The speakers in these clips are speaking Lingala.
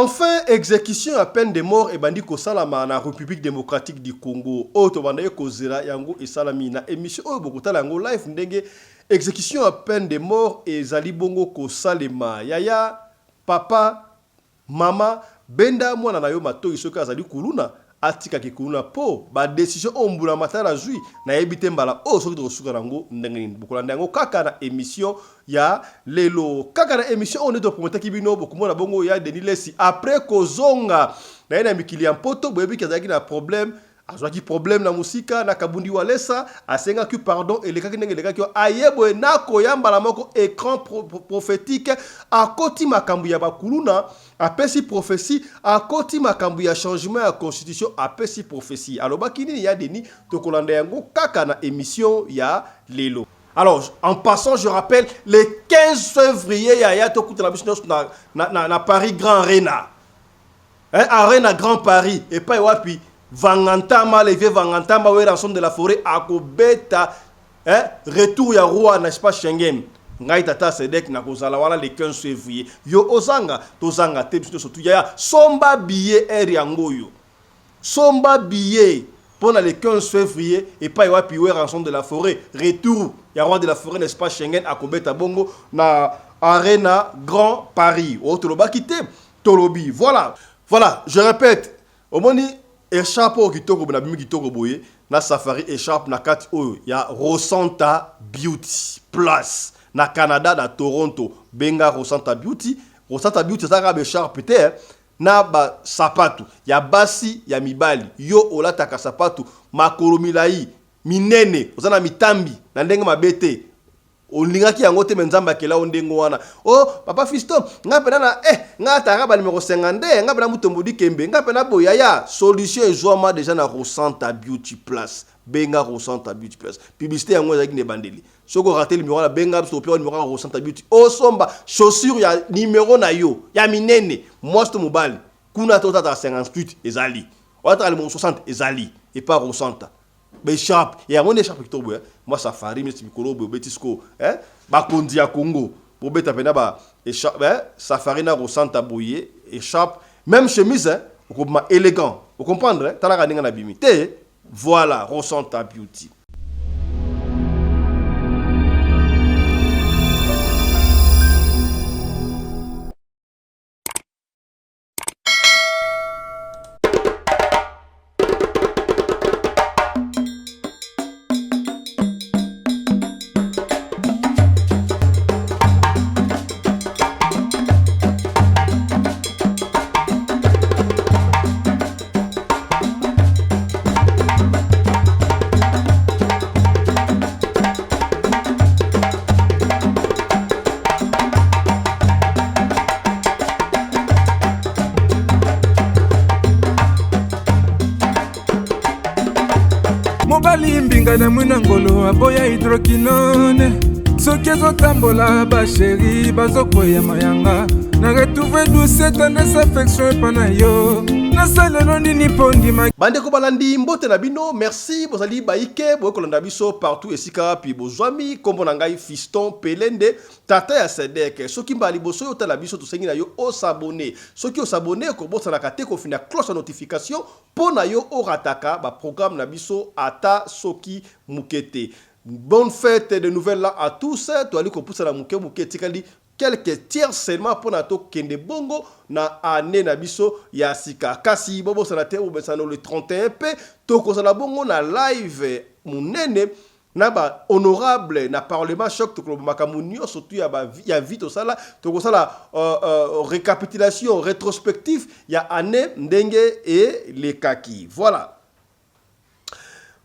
Enfin, exécution à peine de mort et bandi ko salama na République démocratique du Congo. Auto bandaye ko zera yango et salami na émission o bokota yango live ndenge exécution à peine de mort et zali bongo ko salema. Yaya papa mama benda mwana na yo mato isoka zali kuluna atika ki kuluna po ba décision ombula matala zui na yebite mbala o soki to suka nango ndenge ni bokolanda yango kaka na émission ya lelo kaka na émission on est de promoter kibino bokumona bongo ya Denis Lesi après kozonga na ina mikili ya mpoto boyebi kazaki na problème azwaki problème na musika na kabundi walesa asenga ki pardon et lekaki ndenge lekaki ayebo nako yambala moko écran prophétique akoti makambu ya bakuluna apesi prophétie akoti makambu ya changement ya constitution apesi prophétie alobaki nini ya Denis tokolanda yango kaka na émission ya lelo. Alors, en passant, je rappelle, le 15 février, il y a tout na Paris Grand Arena. Hein, Arena Grand Paris. Et pas wapi, Vangantama, les vieux Vangantama, ouais, l'ensemble de la forêt, à Kobeta, hein, retour ya roi, n'est-ce pas, Schengen. Ngai tata sedek na kozala wala le 15 février. Yo ozanga, tozanga, te surtout ya somba billet air yangoyo. Somba billet. Pendant le 15 février, et pas y rançon de la forêt, retour, il y a roi de la forêt, n'est-ce pas, Schengen, à Kobeta Bongo, na Arena Grand Paris. Oh, Toloba quitté, Tolobi. Voilà, voilà, je répète, au moni, échappe au Kitoko, Benabimi Kitoko Boye, na Safari échappe, na Kat Oyo, il y a Rosanta Beauty Place, na Canada, na Toronto, Benga Rosanta Beauty, ça rabe échappe peut-être, na ba sapatu ya basi ya mibali yo olataka sapatu makolo milai minene ozana mitambi na ndenge mabete olingaki yango te menzamba kela ondengo wana oh papa Fiston ngapena na nga taraba numéro 52 ngapena mutombodi kembe ngapena boya ya solution ezoma déjà na Rosanta Beauty Place benga Rosanta Beauty Place publicité yango ezaki ne bandeli soko raté numéro la benga so pe numéro Rosanta Beauty osomba chaussure ya numéro na yo ya minene mosto mobali kuna tota ta 58 ezali wata le 60 ezali et pas Rosanta be sharp et amone sharp ki tobo moi safari mais mikolo bo betisco hein ba kondi ya Congo bo beta pena ba et sharp safari na Rosanta boye et sharp même chemise hein ko élégant vous comprendre tala ka ninga na bimi te voilà Rosanta Beauty. Mobali mbinga na mwinangolo aboya hydroquinone soki ezotambola basheri bazokoya mayanga na retrouve douce tendresse affection epana yo nasalelo nini mpo ndima bandeko balandi mbote na bino merci bozali baike bokolanda biso partout esika pi bozwami kombo na ngai Fiston Pelende tata ya Sedek soki mbali boso yo tala biso tosengi na yo o s'abonner soki o s'abonner ko bosana ka te ko fina cloche notification po na yo o rataka ba programme na biso ata soki mukete. Bonne fête de nouvelles là à tous. Tu allez composer la mouke tikali quelques tiers seulement pour nato kende bongo na année na biso ya sika kasi bobo sanate ou besano le 31 p toko sala bongo na live munene na ba honorable na parlement choc to makamunio surtout ya vite sala toko sala récapitulation rétrospective ya année ndenge et les kaki voilà.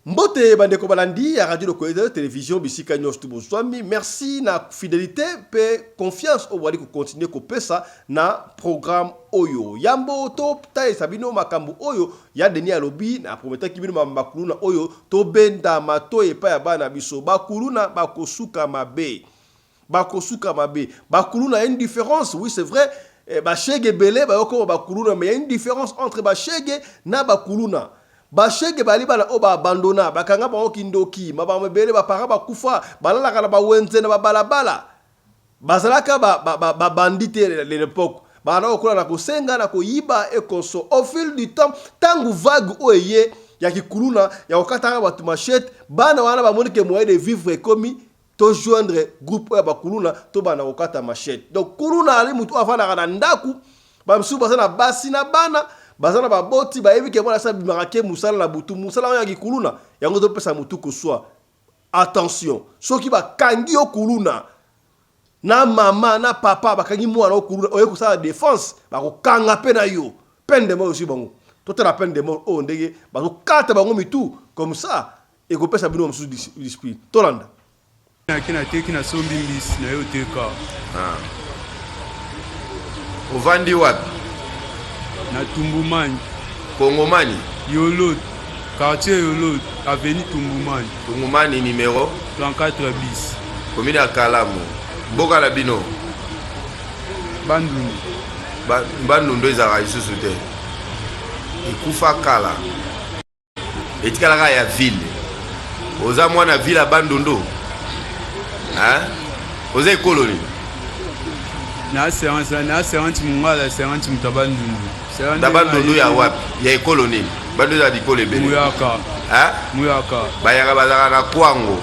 Mbote bandeko balandi à Radio Lokoeda télévision bisika nyos tuboswami merci na fidélité pe confiance au wali ko continuer ko pesa na programme oyo yambo to tae sabino makambu oyo ya Denis alobi na prometa kibino makuluna oyo to benda mato epa ya bana biso bakuluna bakosuka mabe bakuluna une différence oui c'est vrai bashege belé ba yoko bakuluna mais il y a une différence entre bashege na bakuluna. Bashege bali bana oba abandona bakanga ba okindoki mabama bele ba para ba kufa balala kana ba wenze na balabala bazalaka ba bandite l'époque bana okola na kosenga na koyiba et conso au fil du temps tangu vague oye ya kikuluna ya okatanga batu machette bana wana ba monike moyen de vivre comme to joindre groupe ya bakuluna to bana okata machette donc kuluna ali mutu afana kana ndaku ba msu basana basi na bana bazana ba boti ba ebi ke bona sa bimarake musala na butu musala ya kikuluna yango to pesa mutu ko soit attention soki ba kangi okuluna na mama na papa bakangi mwana okuluna oye ko sa défense ba ko kanga pe na yo peine de mort aussi bango to te la peine de mort o ndenge ba ko kata bango mitu comme ça et ko pesa bino msu dispute tolanda kina teki na sombi mbisi na yo teka ovandi wapi na Tumbumani Kongomani Yolot quartier Yolot avenue Tumbumani Tungumani numéro 34 bis commune ya Kalamu boka na bino Bandundu Bandundu ezaka lisusu te ekufa kala etikalaka ya ville oza mwana ville ya Bandundu oza ekoloni na séance mungala séance mutabandundu Bandundu ya wapi ya ekoloni Bandundu ya dikolo ebele muyaka bayaka bazaka na kwango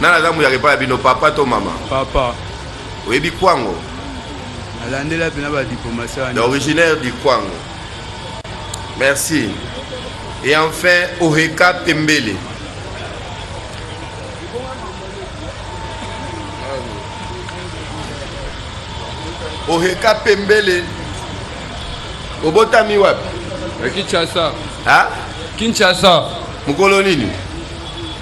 nana za muyaka epai ya bino papa to mama papa oyebi kwango alandela pena badiplomatie originaire du kwango merci et enfin Oheka Pembele Oheka Pembele obotami wapi Kinshasa mukolo nini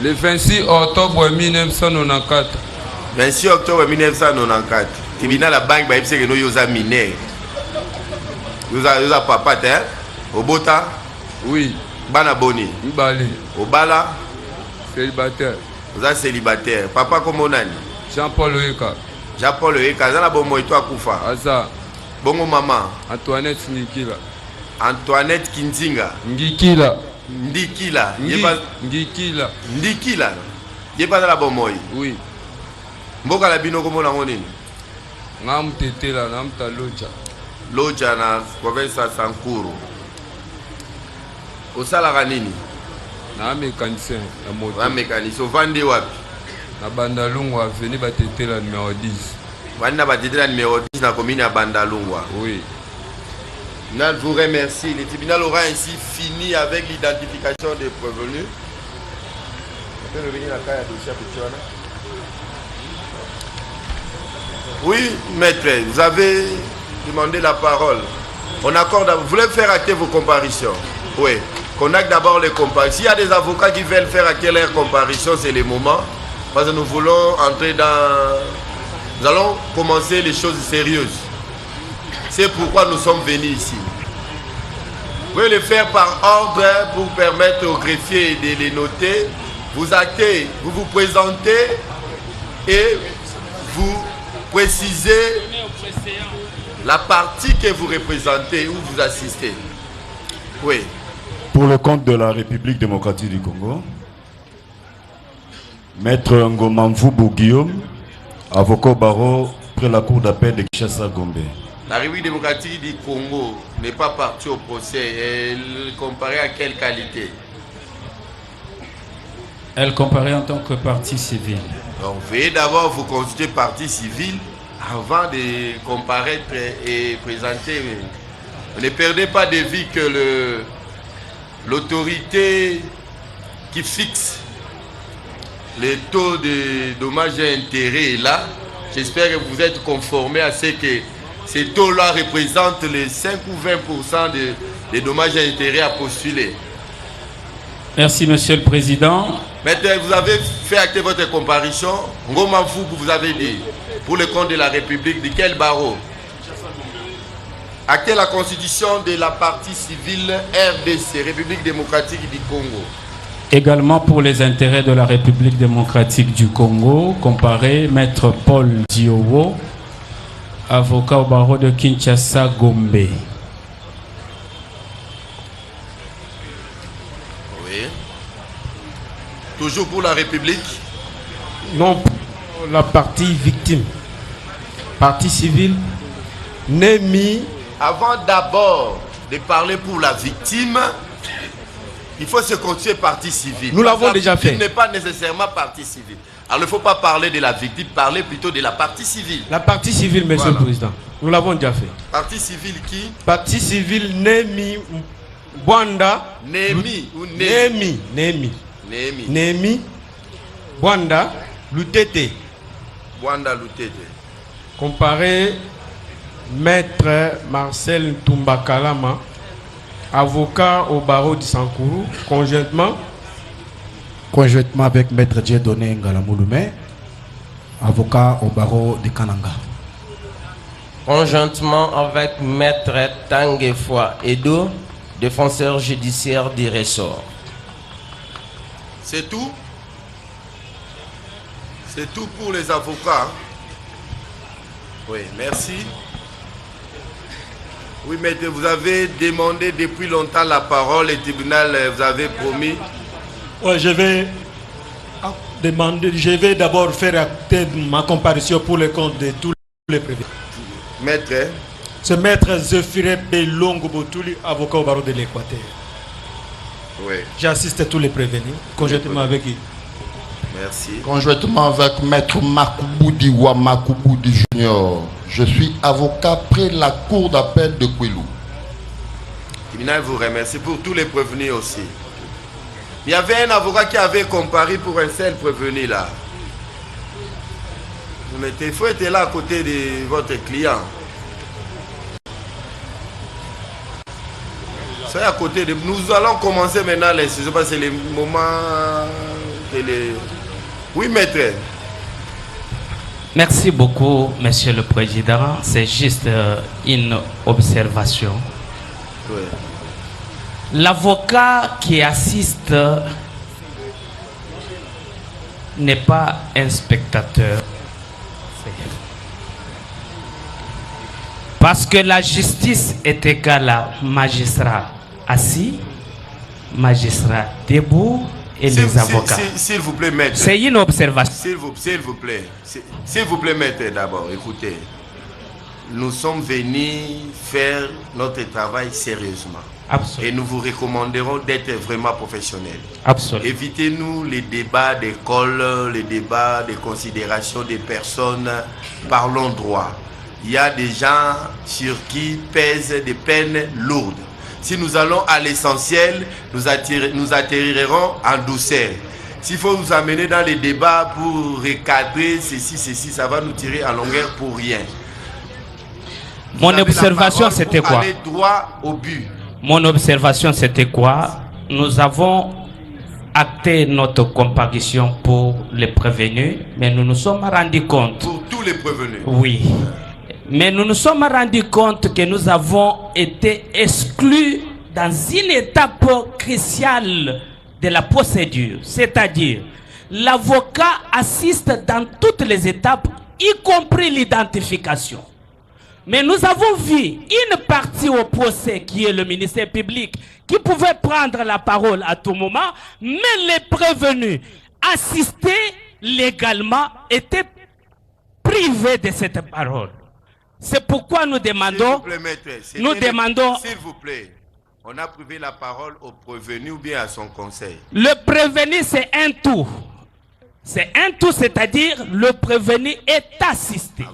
le 26 octobre 1994 26 octobre 1994 tribunal la banque bayebiseke no yoza mineur yoza papa te obota oui bana boni Mbali obala célibataire oza célibataire papa komo nani Jean-Paul Oyeka Jean-Paul Oyeka aza na bomoi to akufa aza bongo mama Antoinette Ngikila Antoinette Kinzinga Ngikila Ndikila Ngikila Ndikila yeba na bomoi oui mboka la bino komo na ngonini ngamtetela namta loja na province ya Sankuru osalaka nini na mécanicien ya moto na mécanicien ovandi wapi na Bandalungwa avenue batetela numéro 10 wani na batetela numéro 10 na commune ya Bandalungwa oui. Je vous remercie. Le tribunal aura ainsi fini avec l'identification des prévenus. Oui, maître, vous avez demandé la parole. On accorde, vous voulez faire acter vos comparutions? Oui, qu'on acte d'abord les comparutions. S'il y a des avocats qui veulent faire acter leurs comparutions, c'est le moment. Parce que nous voulons entrer dans... Nous allons commencer les choses sérieuses. C'est pourquoi nous sommes venus ici. Vous pouvez le faire par ordre pour permettre au greffier de les noter. Vous actez, vous vous présentez et vous précisez la partie que vous représentez ou vous assistez. Oui. Pour le compte de la République démocratique du Congo, Maître Ngomamvubu Guillaume, avocat au barreau près la cour d'appel de Kinshasa Gombe. La République démocratique du Congo n'est pas partie au procès. Elle comparait à quelle qualité? Elle comparait en tant que partie civile. Donc, veuillez d'abord vous constituer partie civile avant de comparaître et présenter. Ne perdez pas de vue que l'autorité qui fixe les taux de dommages et intérêts est là. J'espère que vous êtes conformés à ce que ces taux-là représentent les 5 ou 20% des dommages et intérêts à postuler. Merci, Monsieur le Président. Maintenant, vous avez fait acter votre comparution. Ngoma Mvubu, vous avez dit, pour le compte de la République, de quel barreau? Acter la constitution de la partie civile RDC, République démocratique du Congo. Également pour les intérêts de la République démocratique du Congo, comparé Maître Paul Diowo, avocat au barreau de Kinshasa Gombe. Oui. Toujours pour la République? Non, pour la partie victime. Partie civile. Nemi. Avant d'abord de parler pour la victime, il faut se constituer partie civile. Nous l'avons déjà fait. La victime n'est pas nécessairement partie civile. Alors il ne faut pas parler de la victime, parler plutôt de la partie civile. La partie civile, monsieur le président. Nous l'avons déjà fait. Partie civile qui? Partie civile Nemi Bwanda. Nemi ou Nemi? Nemi Bwanda Lutete. Bwanda Lutete. Comparé Maître Marcel Toumbakalama, avocat au barreau de Sankourou, conjointement avec Maître Dieudonné Ngalamouloumé, avocat au barreau de Kananga. Conjointement avec Maître Tanguefwa Edo, défenseur judiciaire du ressort. C'est tout? C'est tout pour les avocats. Oui, merci. Oui, maître, vous avez demandé depuis longtemps la parole. Le tribunal, vous avez promis. Oui, je vais d'abord faire acter ma comparution pour le compte de tous les prévenus. Maître. Ce maître Zéphiré Belongo Botouli, avocat au barreau de l'Équateur. Oui. J'assiste à tous les prévenus, conjointement avec lui. Merci. Conjointement avec Maître Makuboudi Makuboudi Junior, je suis avocat près la cour d'appel de Kouilou. Le tribunal vous remercie pour tous les prévenus aussi. Il y avait un avocat qui avait comparé pour un seul prévenu là. Il faut être là à côté de votre client. Soyez à côté de... Nous allons commencer maintenant les sessions parce que c'est le moment de les... Oui, maître. Merci beaucoup, Monsieur le Président. C'est juste une observation. Oui. L'avocat qui assiste n'est pas un spectateur. Parce que la justice est égale à magistrat assis, magistrat debout et les avocats. S'il vous plaît, maître. C'est une observation. S'il vous plaît. S'il vous plaît, maître, d'abord, écoutez. Nous sommes venus faire notre travail sérieusement. Absolument. Et nous vous recommanderons d'être vraiment professionnels. Absolument. Évitez-nous les débats d'école, les débats de considération des personnes. Parlons droit. Il y a des gens sur qui pèsent des peines lourdes. Si nous allons à l'essentiel, nous atterrirons en douceur. S'il faut nous amener dans les débats pour recadrer ceci, ça va nous tirer en longueur pour rien. Mon observation, c'était quoi? Aller droit au but. Mon observation, c'était quoi? Nous avons acté notre comparution pour les prévenus, mais nous nous sommes rendus compte... Pour tous les prévenus? Oui. Mais nous nous sommes rendus compte que nous avons été exclus dans une étape cruciale de la procédure. C'est-à-dire, l'avocat assiste dans toutes les étapes, y compris l'identification. Mais nous avons vu une partie au procès qui est le ministère public qui pouvait prendre la parole à tout moment, mais les prévenus assistés légalement étaient privés de cette parole. C'est pourquoi nous demandons... S'il vous plaît, on a privé la parole au prévenu ou bien à son conseil? Le prévenu, c'est un tout. C'est un tout, c'est-à-dire le prévenu est assisté.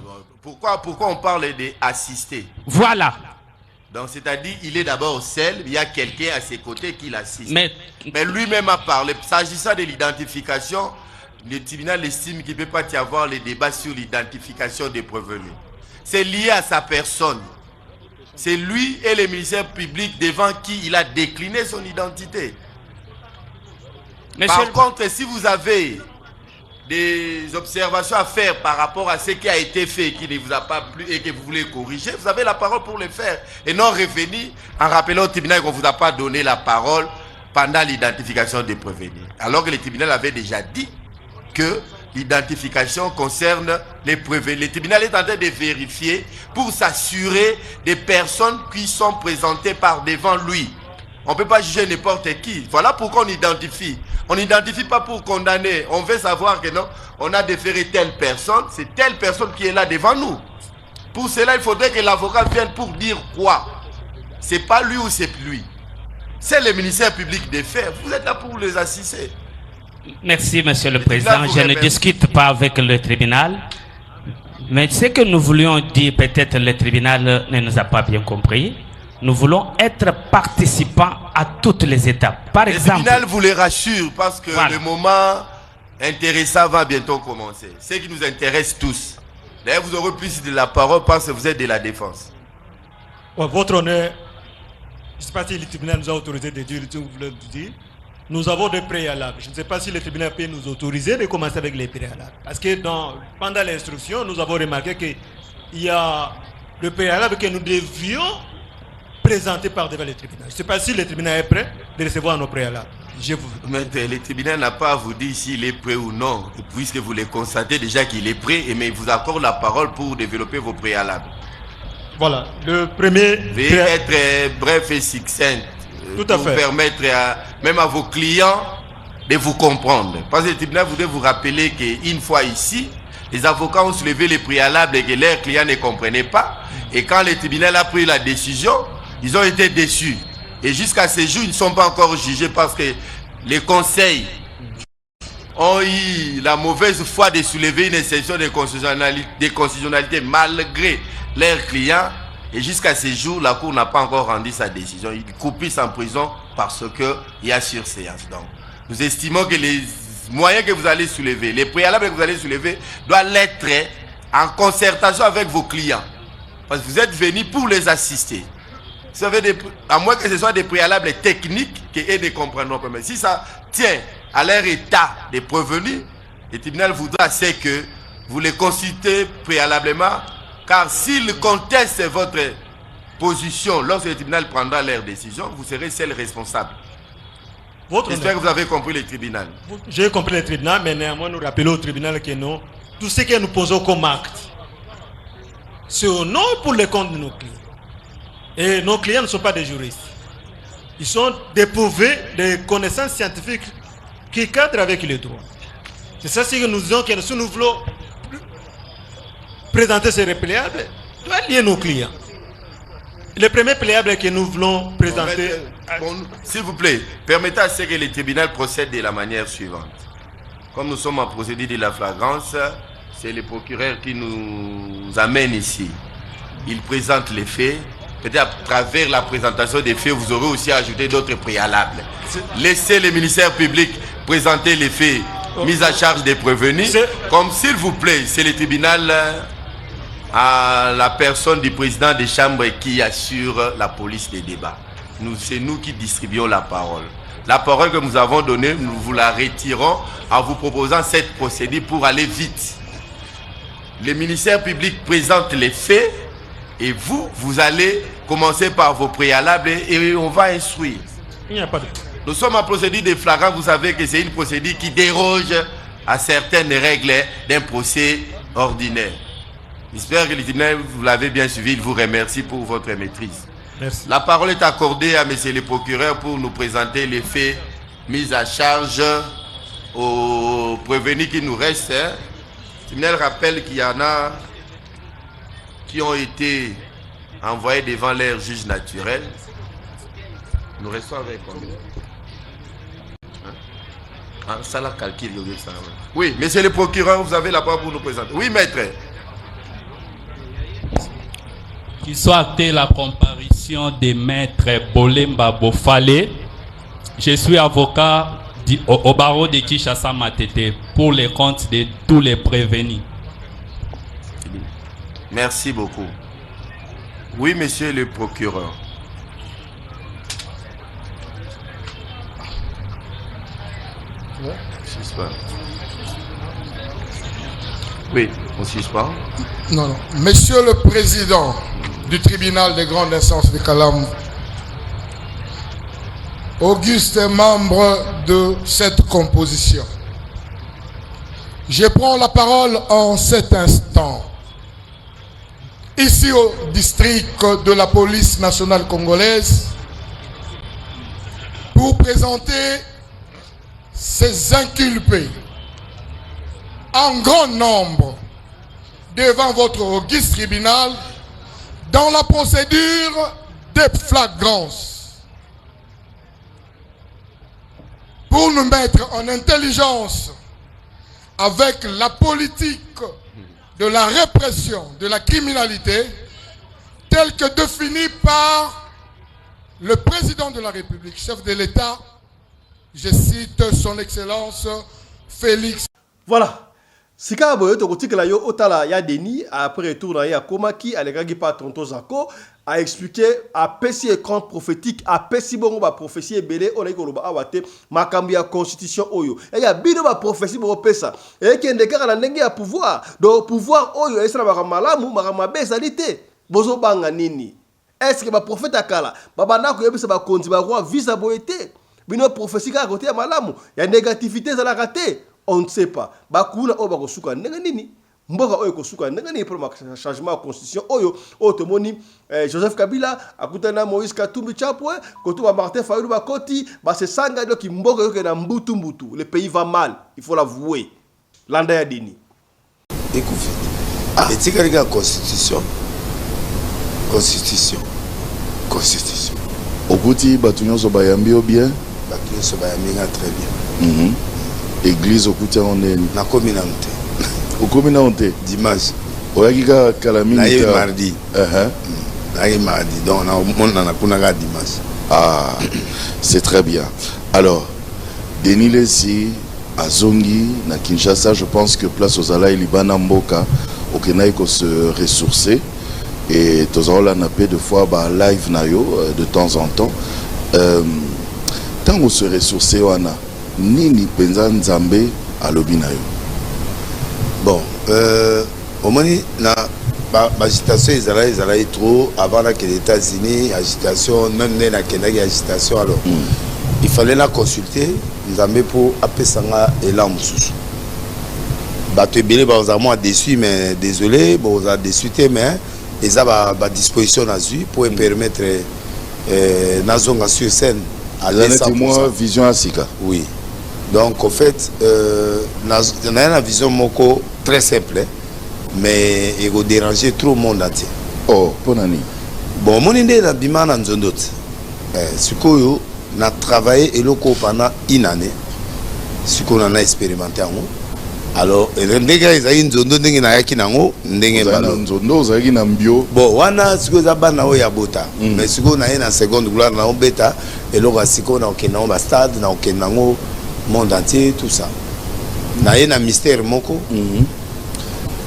Pourquoi on parle d'assister? Voilà. Donc, c'est-à-dire, il est d'abord seul, il y a quelqu'un à ses côtés qui l'assiste. Mais lui-même a parlé. S'agissant de l'identification, le tribunal estime qu'il ne peut pas y avoir les débats sur l'identification des prévenus. C'est lié à sa personne. C'est lui et le ministère public devant qui il a décliné son identité. Par contre, si vous avez des observations à faire par rapport à ce qui a été fait et qui ne vous a pas plu et que vous voulez corriger, vous avez la parole pour le faire. Et non revenir en rappelant au tribunal qu'on ne vous a pas donné la parole pendant l'identification des prévenus. Alors que le tribunal avait déjà dit que l'identification concerne les prévenus. Le tribunal est en train de vérifier pour s'assurer des personnes qui sont présentées par devant lui. On ne peut pas juger n'importe qui. Voilà pourquoi on identifie. On n'identifie pas pour condamner. On veut savoir que non, on a déféré telle personne. C'est telle personne qui est là devant nous. Pour cela, il faudrait que l'avocat vienne pour dire quoi? C'est pas lui ou c'est lui. C'est le ministère public des faits. Vous êtes là pour les assister. Merci, Monsieur le Président. Je ne discute pas avec le tribunal. Mais ce que nous voulions dire, peut-être le tribunal ne nous a pas bien compris. Nous voulons être participants à toutes les étapes. Par exemple, le tribunal vous les rassure parce que le moment intéressant va bientôt commencer. Ce qui nous intéresse tous. D'ailleurs, vous aurez plus de la parole parce que vous êtes de la défense. Ouais, votre honneur, je ne sais pas si le tribunal nous a autorisé de dire ce que vous voulez dire. Nous avons des préalables. Je ne sais pas si le tribunal peut nous autoriser de commencer avec les préalables. Parce que pendant l'instruction, nous avons remarqué qu'il y a le préalable que nous devions présenter par devant le tribunal. Je ne sais pas si le tribunal est prêt de recevoir nos préalables. Mais le tribunal n'a pas à vous dire s'il est prêt ou non, puisque vous les constatez déjà qu'il est prêt, mais il vous accorde la parole pour développer vos préalables. Voilà, le premier... Veuillez être bref et succinct. Tout à fait. Pour permettre même à vos clients de vous comprendre. Parce que le tribunal voudrait vous rappeler qu'une fois ici, les avocats ont soulevé les préalables et que leurs clients ne comprenaient pas. Et quand le tribunal a pris la décision, ils ont été déçus. Et jusqu'à ce jour, ils ne sont pas encore jugés parce que les conseils ont eu la mauvaise foi de soulever une exception de constitutionnalité malgré leurs clients. Et jusqu'à ce jour, la Cour n'a pas encore rendu sa décision. Il coupisse en prison parce qu'il y a surséance. Donc, nous estimons que les moyens que vous allez soulever, les préalables que vous allez soulever, doivent l'être en concertation avec vos clients. Parce que vous êtes venus pour les assister. À moins que ce soit des préalables techniques qu'eux ne comprendront pas. Mais si ça tient à leur état de prévenus, le tribunal voudra que vous les consultez préalablement. Car s'ils contestent votre position lorsque le tribunal prendra leur décision, vous serez seul responsable. J'espère que vous avez compris le tribunal. J'ai compris le tribunal, mais néanmoins nous rappelons au tribunal que non, tout ce que nous posons comme acte, c'est au nom pour le compte de nos clients. Et nos clients ne sont pas des juristes. Ils sont dépourvus de connaissances scientifiques qui cadrent avec le droit. C'est ça que nous disons que si nous voulons présenter ces préalables, doit lier nos clients. Le premier préalable que nous voulons présenter... S'il vous plaît, permettez à ce que le tribunal procède de la manière suivante. Comme nous sommes en procédure de la flagrance, c'est le procureur qui nous amène ici. Il présente les faits. Peut-être à travers la présentation des faits, vous aurez aussi ajouté d'autres préalables. Laissez le ministère public présenter les faits, mise à charge des prévenus. Comme s'il vous plaît, c'est le tribunal à la personne du président des chambres qui assure la police des débats. C'est nous qui distribuons la parole. La parole que nous avons donnée, nous vous la retirons en vous proposant cette procédure pour aller vite. Le ministère public présente les faits et vous allez commencer par vos préalables et on va instruire. Il n'y a pas de... Nous sommes en procédure de flagrant, vous savez que c'est une procédure qui déroge à certaines règles d'un procès ordinaire. J'espère que le tribunal, vous l'avez bien suivi, il vous remercie pour votre maîtrise. Merci. La parole est accordée à monsieur le procureur pour nous présenter les faits mis à charge aux prévenus qui nous restent. Le tribunal rappelle qu'il y en a qui ont été envoyés devant leur juge naturel. Nous restons avec combien? Ça la calcule. Oui, monsieur le procureur, vous avez la parole pour nous présenter. Oui, maître. Qu'il soit acté la comparution des maîtres Bolemba Bofale. Je suis avocat au barreau de Kinshasa Matete pour les comptes de tous les prévenus. Merci beaucoup. Oui, monsieur le procureur. Suspend. Oui, on suspend. Non, non. Monsieur le président du tribunal de grande instance de Kalamou, auguste membre de cette composition, je prends la parole en cet instant, ici au district de la police nationale congolaise, pour présenter ces inculpés en grand nombre devant votre auguste tribunal dans la procédure de flagrance pour nous mettre en intelligence avec la politique de la répression de la criminalité telle que définie par le président de la République, chef de l'État, je cite son Excellence Félix. Voilà. Sika boyo to kotikela yo otala ya Denis après retour na ya Komaki alekaki pa tonton Zako a expliqué a pesi écran prophétique a pesi bongo ba prophétie belé on a koloba awate makambi ya constitution oyo et ya bino ba prophétie bo pesa et ki ndeka na ndenge ya pouvoir donc pouvoir oyo esala ba malamu makama bezalité bozo banga nini est-ce que ba prophète akala babanda ko yebisa ba konzi ba roi visa boete bino prophétie ka côté ya malamu ya négativité za la raté. On ne sait pas. Bakuna oba kosuka ndenge nini? Mboka oyo kosuka ndenge nini pour changement de constitution oyo otomoni Joseph Kabila akutana Moïse Katumbi Chapwe koto ba Martin Fayulu bakoti ba se sanga do ki mboka yo ke na mbutu mbutu. Le pays va mal, il faut l'avouer. Landa ya dini. Écoutez. Et tu regardes la constitution. Constitution. Okuti batunyo so bayambi o bien. Batunyo so bayambi très bien. Église au côté on est na communauté au communauté dimanche oyakika kalamini na mardi na mardi donc on a kunaka dimanche. Ah, c'est très bien. Alors Denis Lesi azongi na Kinshasa, je pense que place aux Ala Libana Mboka au Kenya il se ressourcer et tous là na peu de fois ba live na yo de temps en temps tant on se ressourcer wana Nini penza nzambe alobi na yo. Bon, au moins na agitation ils trop avant que les États-Unis agitation même na Kenya agitation alors il fallait la consulter nzambe pour apesanga elan mususu. Bato ebele ba ozamo déçu mais désolé bon on a déçu mais ils a ba disposition nazu pour permettre nazonga sur scène à moi vision asika. Oui. Donc en fait, on a une vision moko très simple, mais il va déranger trop le monde entier. Oh, pour Nani. Bon, mon idée est de faire des choses. Ce qu'on a travaillé et pendant une année, ce qu'on a expérimenté. Alors, les gens qui ont une zone de Nayakinango, bon, wana ce qu'on a bana ya bota, mais ce qu'on a une seconde gloire na beta et là ce qu'on a au na stade na Kenango monde entier tout ça. Na un mystère moko.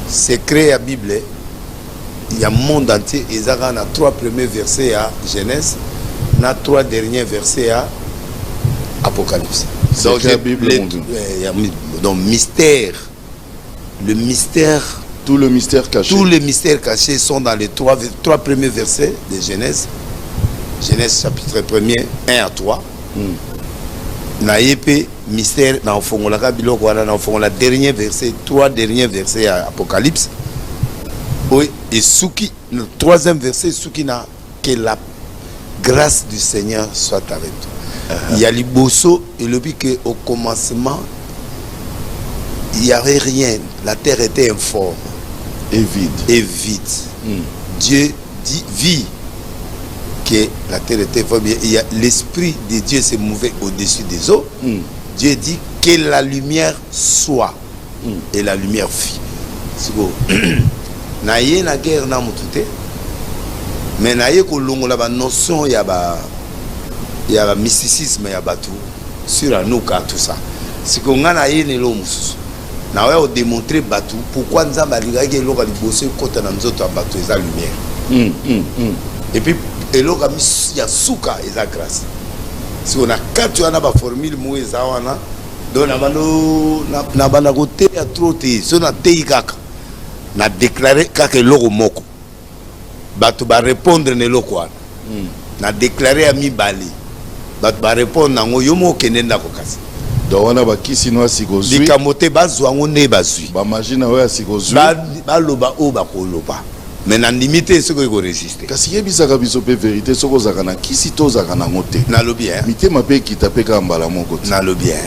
Secret à Bible. Il y a monde entier et ça a 3 premiers versets à Genèse, na 3 derniers versets à Apocalypse. Donc donc mystère, le mystère, tout le mystère caché. Tous les mystères cachés sont dans les 3 premiers versets de Genèse. Genèse chapitre 1er 1 à 3. Na yépé mystère dans fongola biloko wana na fongola dernier verset 3 derniers versets à Apocalypse. Oui, et souki le 3e verset souki na que la grâce du Seigneur soit avec toi. Il y a liboso et le but que au commencement il n'y avait rien, la terre était informe et vide. Dieu dit vie que la terre était informe, il y a l'esprit de Dieu se mouvait au-dessus des eaux. Dieu dit que la lumière soit et la lumière fit. Na ye na guerre na mutute mais na ye ko longola ba notion ya ba mysticisme ya batu sur anuka tout ça. C'est qu'on a ye ne lo mususu na wa démontrer batu pourquoi nzamba ligaki eloko liboso kota na nzoto batu eza lumière. Et puis eloko ya suka eza grâce. Si on a quatre wana ba formule mo eza wana donc na bana côté ya trop te so na tei kaka na déclarer kaka eloko moko batu ba répondre ne eloko wana na déclarer à mibali batu ba répondre nango yo mo kenenda ko kasi donc on a ba kisi no asikozui likamote bazwa ngo ne bazwi ba machine oya asikozui ba loba o ba ko loba mais na limité ce que ko résister kasi yebisaka biso pe vérité soko zaka na kisi to zaka na ngote na lo bien mitema pe kita pe ka mbala moko na lo bien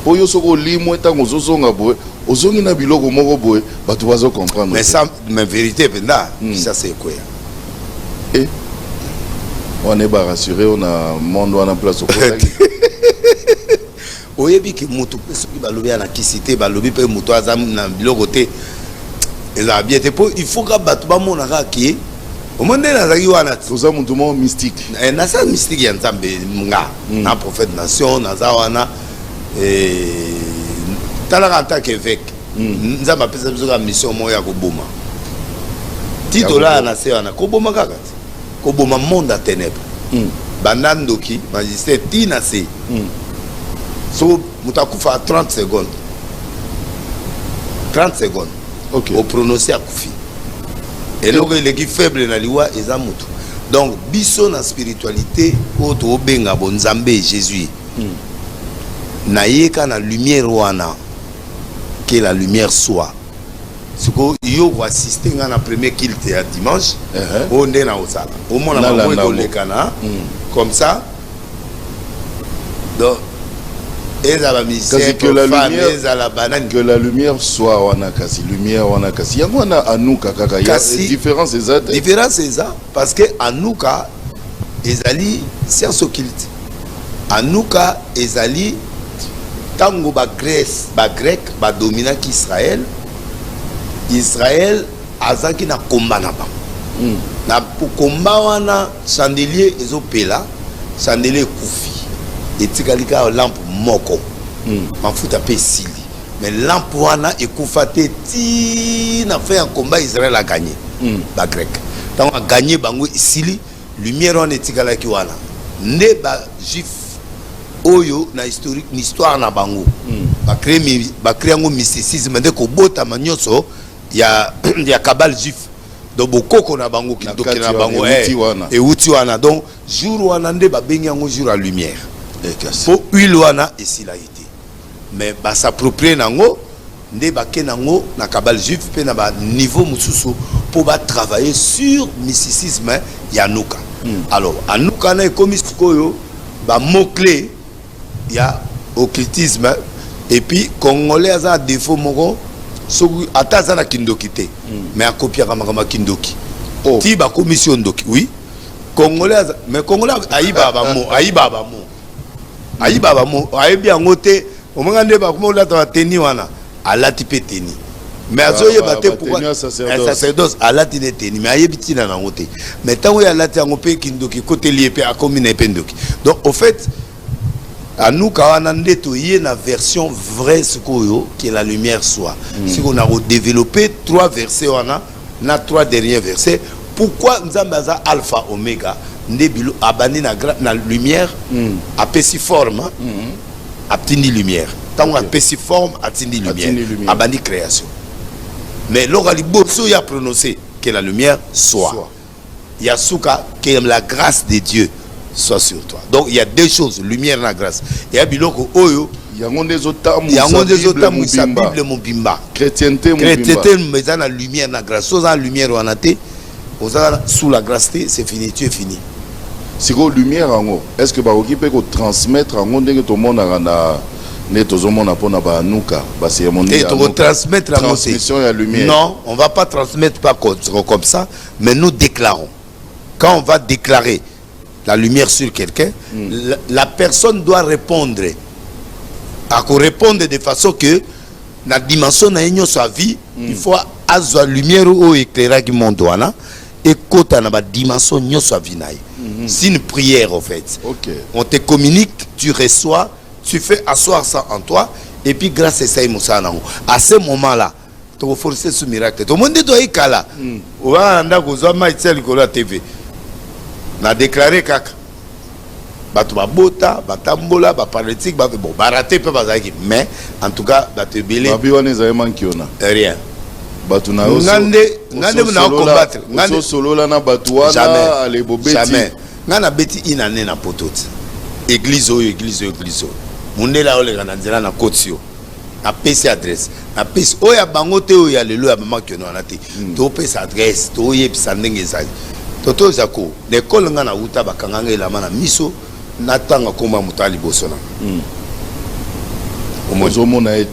oyo soko limo etango zozonga boye ozongi na biloko moko boye bato bazo comprendre. Mais ça, mais vérité penda, ça c'est quoi? Et on est pas rassuré, on a monde on a place au côté. Oyebi ki mutu soki balobi na kisité balobi pe mutu azam na biloko te. Eza bien te po il faut que bato ba mona ka ki au monde na zaki wana toza mutu mo mystique. Na sa mystique ya nzambe nga na prophète nation na za wana tala en tant qu'évêque nzambe apesa biso ka mission mo ya koboma. Titola na se wana koboma kaka. Koboma monde à ténèbres. Banandoki magistère tina se. So, Moutakouf à 30 secondes. 30 secondes. Ok. Au prononcé à Koufi. Et donc, il est faible dans l'Iwa et Zamoutou. Donc, biso na spiritualité, auto obenga bon Nzambe Jésus. Naïeka na lumière wana. Que la lumière soit. Ce que yo va assister à la première culte à dimanche. On est na osala. Au moins, on est comme ça. Donc, que la lumière soit wanakasi lumière wanakasi yango wana anuka kaka ya différence exacte différence exacte parce que anuka ezali science occulte anuka ezali tango ba Grèce ba grec ba dominaki Israël azaki na komba na ba na komba wana chandelier ezopela chandelier kufi etikalika lampe moko mafuta pe sili mais lampe wana ekufate ti na fait un combat Israël a gagné ba grec tant a gagné bango sili lumière wana etikalaki wana nde ba juif oyo na historique ni histoire na bango ba créer ngo mysticisme nde ko bota manyoso ya kabal juif donc bokoko na bango ki doki na bango et uti wana donc jour wana nde ba bengi ngo jour à lumière. Pour huile wana et si la été mais bah s'approprier nango nde baké nango na kabal juif pe na ba niveau mususu pour ba travailler sur mysticisme yanuka alors anuka na comme koyo ba mot clé ya occultisme et puis congolais a défaut moko so ataza na kindoki te mais a copier kama kindoki ti ba commission ndoki oui congolais mais congolais ayiba ba mo ayi baba mo ayi bien ngote o mangande ba ko la ta teni wana alati pe teni mais azoye baté pourquoi un sacerdoce alati ne teni mais ayi bitina na ngote mais tango ya alati ngo pe kindoki côté lié pe a commune pe ndoki donc au fait à nous quand on a une version vraie ce que la lumière soit si on a développé 3 versets on a 3 derniers versets pourquoi Nzambaza alpha oméga ndebilo abani na lumière apesi forme atindi lumière tant on apesi forme atindi lumière abani création mais l'oral bosso ya prononcé que la lumière soit yasuka que la grâce de Dieu soit sur toi donc il y a 2 choses lumière na grâce et ya biloko oyo yango ndezotamu sa Bible mobimba chrétienté mais dans la lumière na grâce so dans la lumière wanate sous la grâce c'est fini tu es fini. Si vous lumière est-ce que vous pouvez transmettre en monde que tout le monde a transmettre transmission à lumière? Non, on va pas transmettre pas comme ça, mais nous déclarons. Quand on va déclarer la lumière sur quelqu'un, la personne doit répondre. À répondre de façon que la dimension de sa vie, il faut avoir la lumière ou éclairer qui monte et quand on a la dimension de sa vie. C'est une prière en fait. On te communique, tu reçois, tu fais asseoir ça en toi et puis grâce à ça à ce moment-là tu vas forcer ce miracle. Tout le monde doit y aller. On a un TV. On a déclaré kaka. Batu bota, batambola, bapolitique, bon, baraté peut pas mais en tout cas batu belé. Rien. Combattre. Jamais. Ngana beti inane na potote. Église. Mundela ole kananzela na kotio. Na pesi adresse. Na pesi oya bangote oya lelo ya mama kyono anate. To pesi adresse, to yepisa ndenge ezali. Toto zako, l'école ngana uta bakanganga elama na miso natanga koma mutali bosona.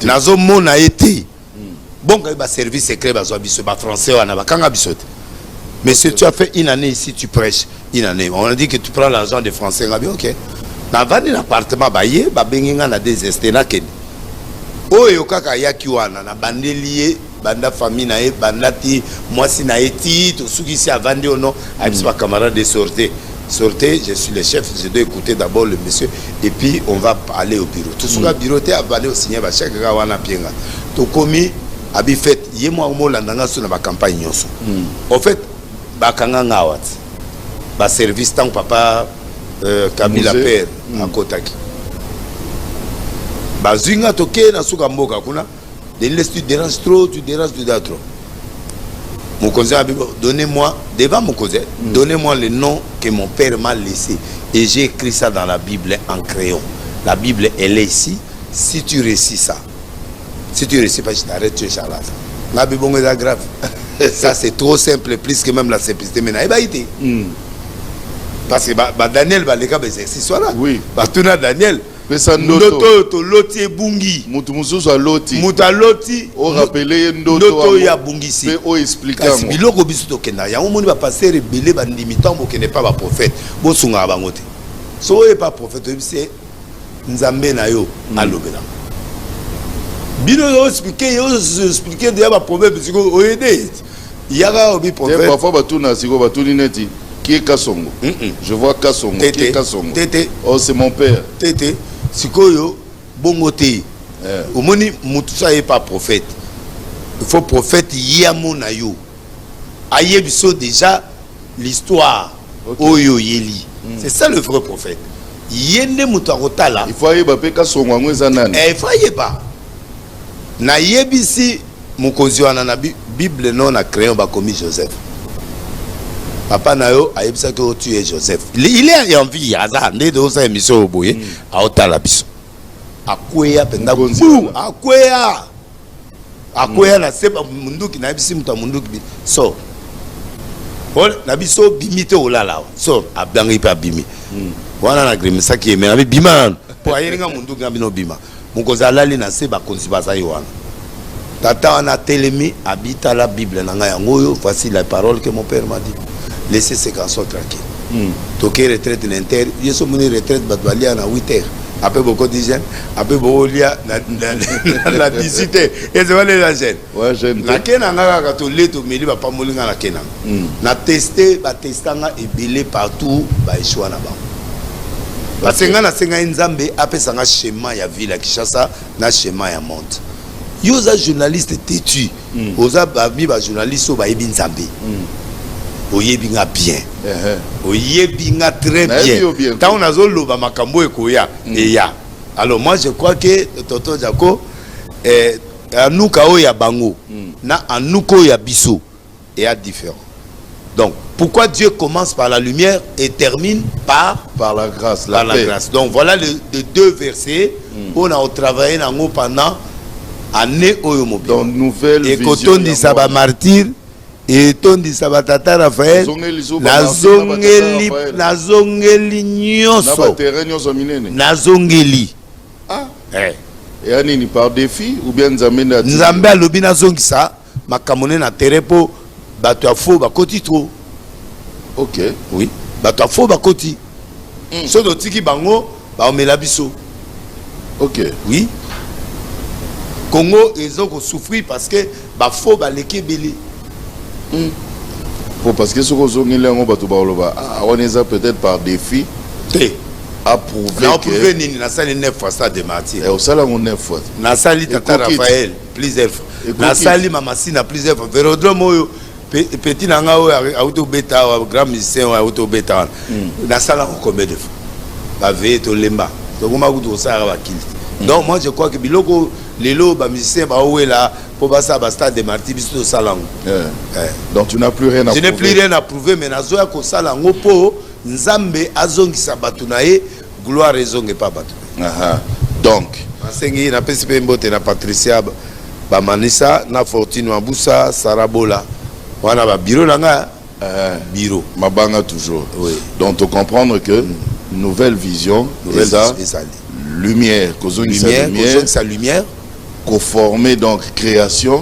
Nazomona été. bon ba service secret ba biso ba français wana ba kanga biso. Mais si tu as fait une année ici, tu prêches une année. On a dit que tu prends l'argent des Français, on a dit ok. Na vandi l'appartement baye ba benginga na des estena ken. Oyo kaka yaki wana na bandelier banda famille na e bandati moi si na eti to suki si avandi ono a biso ba camarade de sortez. Sortez, je suis le chef, je dois écouter d'abord le monsieur et puis on va aller au bureau. Tout ce que bureau te avandi au signer ba chaque ga wana pienga. To komi abi fait yemo mo landanga sur na campagne nyonso. En fait bakanga ngawat ba service tant papa Kamila père à Kotaki bazinga toke na suka mboka kuna de laisse tu déranges trop mon cousin donnez-moi devant mon cousin donnez-moi le nom que mon père m'a laissé et j'ai écrit ça dans la Bible en crayon. La Bible elle est ici. Si tu récites ça, si tu récites pas, je t'arrête, tu es charlatan. La Bible est grave. Ça c'est trop simple, plus que même la simplicité. Mais n'a pas été. Parce que Daniel va les cas exercice voilà. Oui. Tout na Daniel. Mais ça ndoto to loti bungi. Mutu mususu loti. Muta loti. O rappeler ndoto ya bungisi. Mais o expliquer. Kasi biloko biso to kenda. Ya omoni ba passer rebelle ba ndimitant bo kene pas ba prophète. Bo sunga ba ngote. So e pas prophète c'est Nzambe na yo alobela. Bino yo expliquer de ba prophète parce que o aider. Yaka obi prophète. Parfois ba tuna siko ba tuni neti. Qui est Kassongo? Je vois Kassongo. Qui est Kassongo? Tété. Oh, c'est mon père. Tété. Sikoyo, bongote. Omoni, Moutoussa n'est pas prophète. Il faut prophète Yamonayo. Ayebiso déjà l'histoire. Oyo Yeli. C'est ça le vrai prophète. Yende Moutarotala. Il faut aller baper Kassongo. Il faut aller pas. Na yebisi Mokozi wana Bible non a créé un bakomi Joseph. Papa Nayo a dit que tu es Joseph. Il est en vie, hasard, né dans sa émission au boye, à Otalabiso. A Kwea, Penda, a Kwea. A Kwea, la seba munduki, na bisi muta munduki, so. Bon, na biso bimite olala, so, a blangi pa bimi. Wana na grimisa ki eme, na bi bima, po ayenga munduki na bino bima. Mukoza lali na seba konsibaza yowana. Tata wana telemi, habita la Bible, na nga yangoyo, voici la parole que mon père m'a dit. Laissez ces garçons tranquilles. Toquer retraite l'inter, ils sont menés retraite batoualia à 8h. Après beaucoup de jeunes, après beaucoup de la 18h. Et c'est pas les jeunes. Ouais, jeune. La Kenya n'a pas de lait au milieu, pas mourir dans la Kenya. Na testé, ba testanga et belé partout, ba échoué na ba. Parce que na senga nzambe après ça na schéma ya ville à Kinshasa, na schéma ya monte. Yoza journaliste têtu. Oza babi ba journaliste so ba yebi nzambe. Oyebinga bien. Oyebinga très bien. Tant on a zolo ba makambo ekoya eya. Alors moi je crois que Tonton Jaco anuka oya bango na anuko ya biso est différent. Donc pourquoi Dieu commence par la lumière et termine par la grâce, par la grâce. Donc voilà les deux versets on a travaillé pendant année oyo mobile. Dans nouvelle et vision. Et quand on dit ça va martyr et ton dit ça va tata Raphaël nazongeli nyonso nazongeli et anini par défi ou bien nzambe alobi nazongisa makamone na terepo bato ya fo bakoti trop. OK, oui, bato ya fo bakoti so do tiki bango ba omela biso. OK, oui, Congo ils ont souffrir parce que ba fo ba leke belé. Parce que ce qu'on on est peut-être par défi à prouver que na sali 9 fois ça de martyr. Et au salaire on 9 fois. Na sali tata Raphaël plusieurs fois. Na sali mama Sina plusieurs fois. Vélodrome oyo petit nanga oyo auto beta grand musicien auto beta. Na sala combien de fois. Ba veille to lemba. Donc ma kuto sala ba kill. Donc moi je crois que biloko lelo ba musicien ba ouela pour basa ba stade de martyr biso salango. Donc tu n'as plus rien à prouver. Je n'ai plus rien à prouver mais nazoya ko salango po nzambe azongisa batu na ye gloire ezonge pa batu. Donc asengi na PCP mbote na Patricia ba Manisa na Fortune Mabusa Sarabola wana ba bureau nanga bureau mabanga toujours. Oui. Donc tu comprendre que nouvelle vision, nouvelle lumière, lumière, sa lumière conformer donc création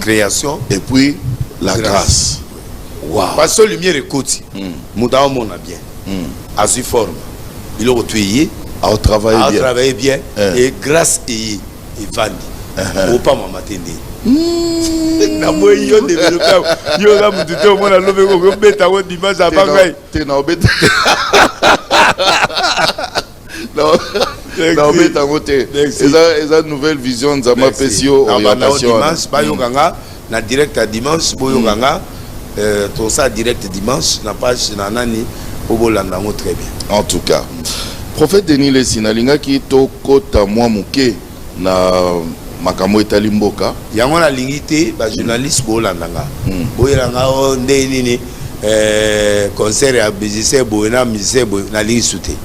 et puis la grâce. Wow. Parce que lumière est côté. Mouda on a bien. À su forme. Il a retué. À travailler bien. Et grâce et vandi. Au pas ma matinée. Na moi yo développé yo là mu tout au monde a levé ko beta won dimanche à bangay. T'es na beta. Non. Non mais t'as voté. Eza nouvelle vision nzama pesio orientation. Dimanche ba yo ganga na direct à dimanche bo yo ganga tout ça direct dimanche na page na nani obolanda ngo très bien. En tout cas, prophète Denis Lesinalinga qui to kota moi muke na makambo etali mboka yango na lingité ba journaliste bolandanga boyelanga o nde nini concert ya musicien boyena musicien boy na lingi sute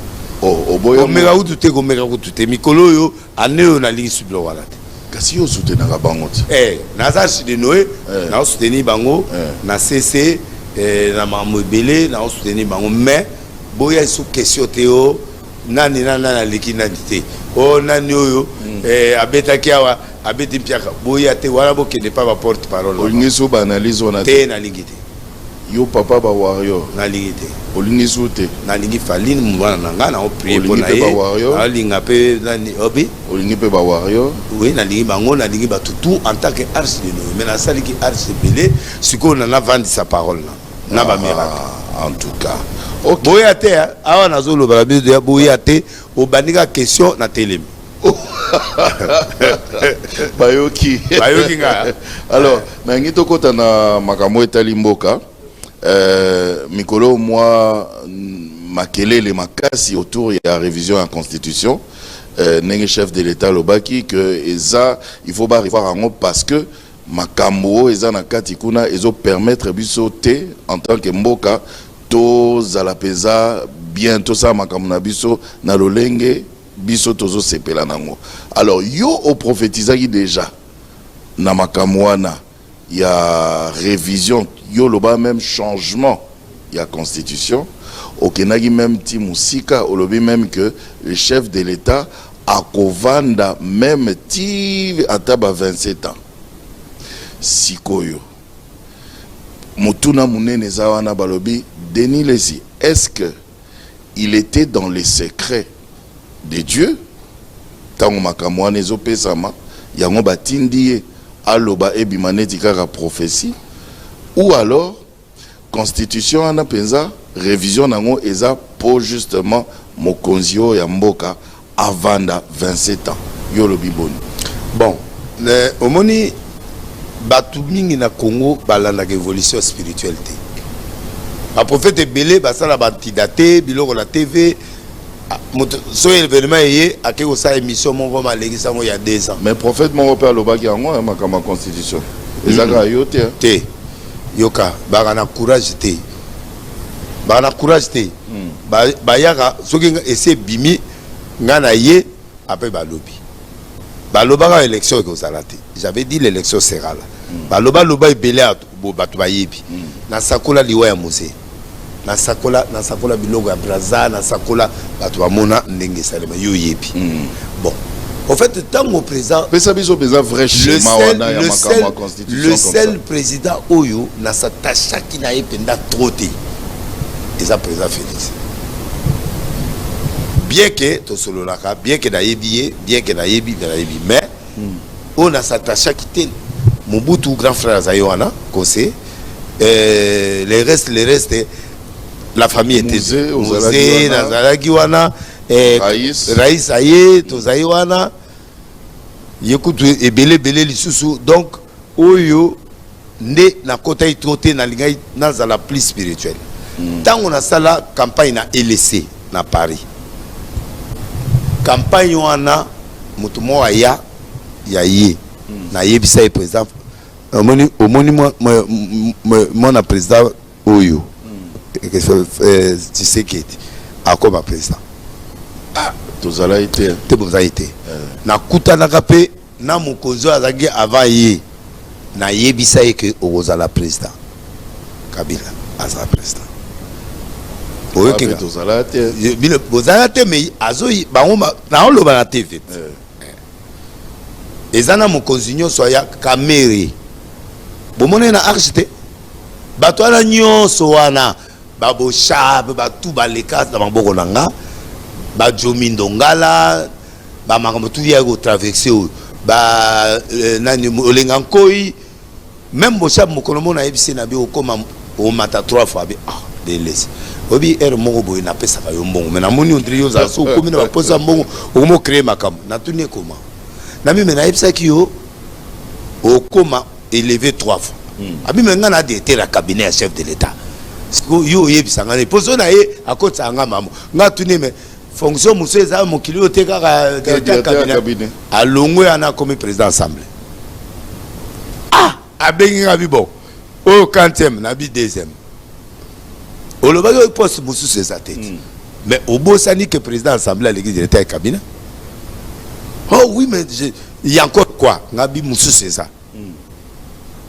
o boyo omeka kutute mikolo yo aneyo na lingi sublo wala kasi yo sute na bango naza de Noé na soutenir bango na CC na mamobele na soutenir bango mais boya sous question théo nani na likinadité o nani oyo abetaki awa abeti mpiaka boya te wala bokende pa ba porte parole olingiso ba analyse on a te na lingité yo papa ba warrior na lingité olingiso te na lingi faline mwana nanga na prier pour na ye alinga pe nani obi olingi pe ba warrior oui na lingi bango na lingi ba tout en tant que arche de nous mais na sali ki arche belé siko na vendre sa parole na ba miracle en tout cas. Boya te awa nazolo ba biso ya boya te obandika question na telemi. Bayoki nga. Alors, nangi tokota na makambo etali mboka mikolo moi makelele makasi autour de la révision de la constitution nenge chef de l'état lobaki que eza il faut pas revoir en parce que makambo eza na kati kuna ezo permettre biso te en tant que mboka to zala peza bientôt ça makambo na biso na lolenge biso tozo sepela nango. Alors yo o prophétisaki déjà na makambo wana ya révision yo loba même changement ya constitution okenaki même ti musika olobi même que le chef de l'état akovanda même ti ataba 27 ans sikoyo mutuna munene zawana balobi Denis Lesi est-ce que il était dans les secrets de Dieu tango makambo wana ezopesama yango batindi ye aloba ebimaneti kaka prophétie ou alors constitution wana penza révision nango eza pour justement mokonzi oyo ya mboka avanda 27 ans yo lobi boni. Bon omoni batu mingi na Congo balandaka évolution spirituelle te ba prophète ebele basala bantidate biloko na TV so événement yé akeko sa émission moko malekisa ngo ya 2 ans mais prophète moko pe alobaki yango makama constitution ezaka yo te yoka baka na courage te bayaka soki ese bimi ngana ye après balobaka élection ekozala te j'avais dit l'élection sera là baloba ebele bato bayebi na sakola liwa ya musée na sakola biloko ya braza na sakola bato bamona ndenge esalema yo yebi bon en fait tant au président le seul président oyo na s'attacha qui n'a ependa trop te eza président Félix bien que to sololaka bien que na yebi mais on a s'attacha qui te Mobutu grand frère Zayoana conseil les restes la famille était Mosé Nazaraki wana Raïs Aye Tozaïwana yekutu ebele lisusu donc oyo nde na kota itote na lingai nazala plus spirituel tant on a ça la campagne na LC na Paris campagne wana mutu mo aya ya ye na yebisa e président omoni mon président oyo Tshisekedi akoma président tozala été te boza été na kutanaka pe na mokonzi azangi avant ye na yebisa ye ke ozala président Kabila azala président oyokenga tozala te bozala te mais azo bango na oloba na TV ezana mokonzi soya kamere bomone na archite bato ana nyonso wana babo shab batu baleka na maboko nanga ba jomi ndongala ba makambo tu ya go traverser ba nani olenga nkoi même bo shab mokono mona ebisi na bi okoma o mata 3 fois bi delesi obi moko boy na pesa ka yo mbongo mais na moni ondri yo za so komi na posa mbongo omo créer makambo na tuni koma na mi mena ebisa ki yo okoma élevé 3 fois abi menga na déter la cabinet chef de l'état yo yebisa ngane poso na ye akotsa nga mamo nga tuni me fonction muso eza mokili o te kaka directeur cabinet alongwe ana comme président assemblée abengi nga bibo o quantième na bi deuxième olobaki poste mususu eza te mais obosani que président assemblée aleki directeur cabinet oh oui mais il y a encore quoi nga bi mususu eza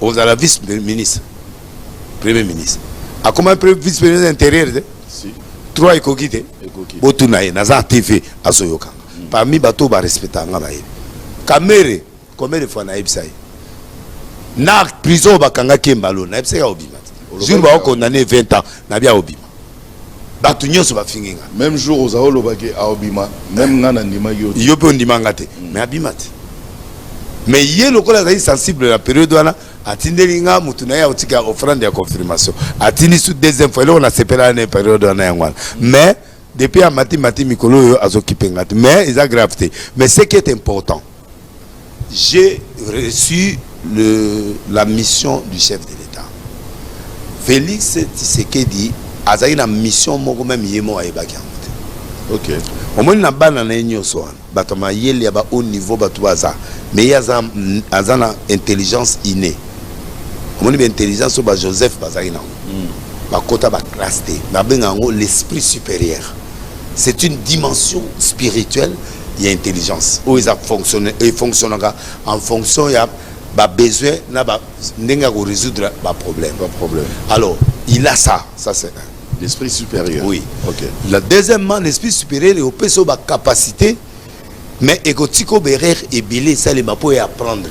ozala vice ministre premier ministre a comment vice ministre intérieur si 3 ekoki te botuna ye naza TV asoyoka parmi bato ba respecta nga ba ye kamere combien de fois na ebisa ye na prison bakanga kembalo na ebisa ya obima jour ba condamné 20 ans na bia obima bato nyonso ba finginga même jour aux aolo bake a obima même nga na ndima yo pe ndima ngate mais abima te mais ye lokola zali sensible la période wana atindeli nga mutu na ya otika offrande ya confirmation atindi sous deuxième fois on a séparé une période wana yangwana mais depuis à mati mikolo yo azokipe ngate mais ils a gravité mais ce qui est important j'ai reçu la mission du chef de l'État Félix Tshisekedi azali na mission moko même yemo ayebaki OK omoni na bana na nyonso wana bato mayele ya ba haut niveau bato baza mais azana intelligence innée omoni ba intelligence ba Joseph bazali na ba kota ba classe T na benga ngo l'esprit supérieur c'est une dimension spirituelle il y a intelligence où ils a fonctionné et fonctionnera en fonction ya ba besoin na ba ndenga ko résoudre ba problème alors il a ça c'est l'esprit supérieur oui OK la deuxièmement l'esprit supérieur est au peso ba capacité mais ekotiko berer ebele ça les mapo et apprendre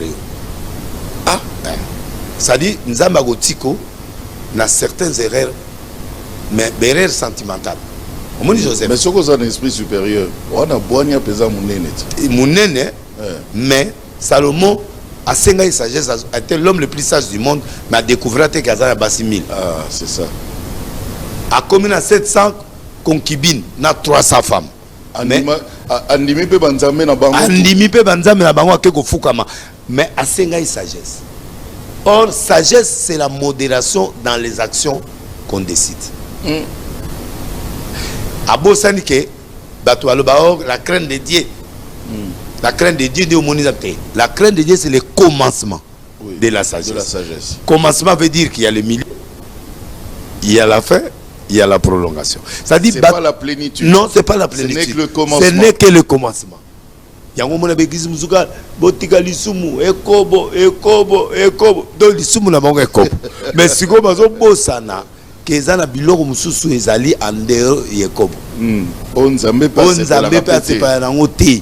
ça dit nzamba gotiko na certaines erreurs mais berer sentimentale omoni Joseph mais soko za l'esprit supérieur on a boania pesa munene mais Salomon a senga sagesse a été l'homme le plus sage du monde mais a découvert que Kazana basi 1000 c'est ça a commis à 700 concubines na 300 femmes andimi pe banzambe na bango akeko fukama mais a senga sagesse. Or sagesse c'est la modération dans les actions qu'on décide. Abosani ke bato aloba la crainte de Dieu. La crainte de Dieu de monizate. La crainte de Dieu c'est le commencement de la sagesse. Commencement veut dire qu'il y a le milieu, il y a la fin, il y a la prolongation. Ça dit pas la plénitude. Non, c'est pas la plénitude. Ce n'est que le commencement. Ce n'est que le commencement. Yango mona begizi muzuka botika lisumu ekobo do lisumu na bango ekobo mais siko bazo bosana keza na biloko mususu ezali andero yekobo onzambe passe par la ngote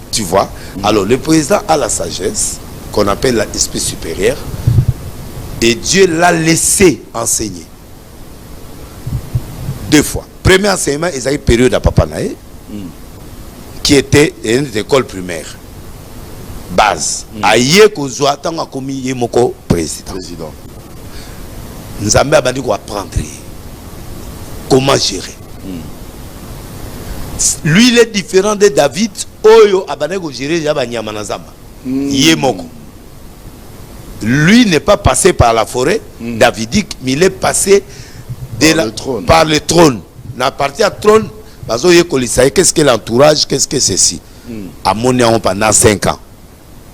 tu vois alors le président a la sagesse qu'on appelle l'esprit supérieur et Dieu l'a laissé enseigner 2 fois premier enseignement ezali période à papa nae qui était une école primaire base aye kozwa tanga komi yemoko président nzambe abandi ko apprendre comment gérer lui il est différent de David oyo abandi ko gérer ya banyama na zamba yemoko lui n'est pas passé par la forêt davidique mais il est passé par le trône na partie à trône qu'est-ce que l'entourage, qu'est-ce que ceci à mon pendant 5 ans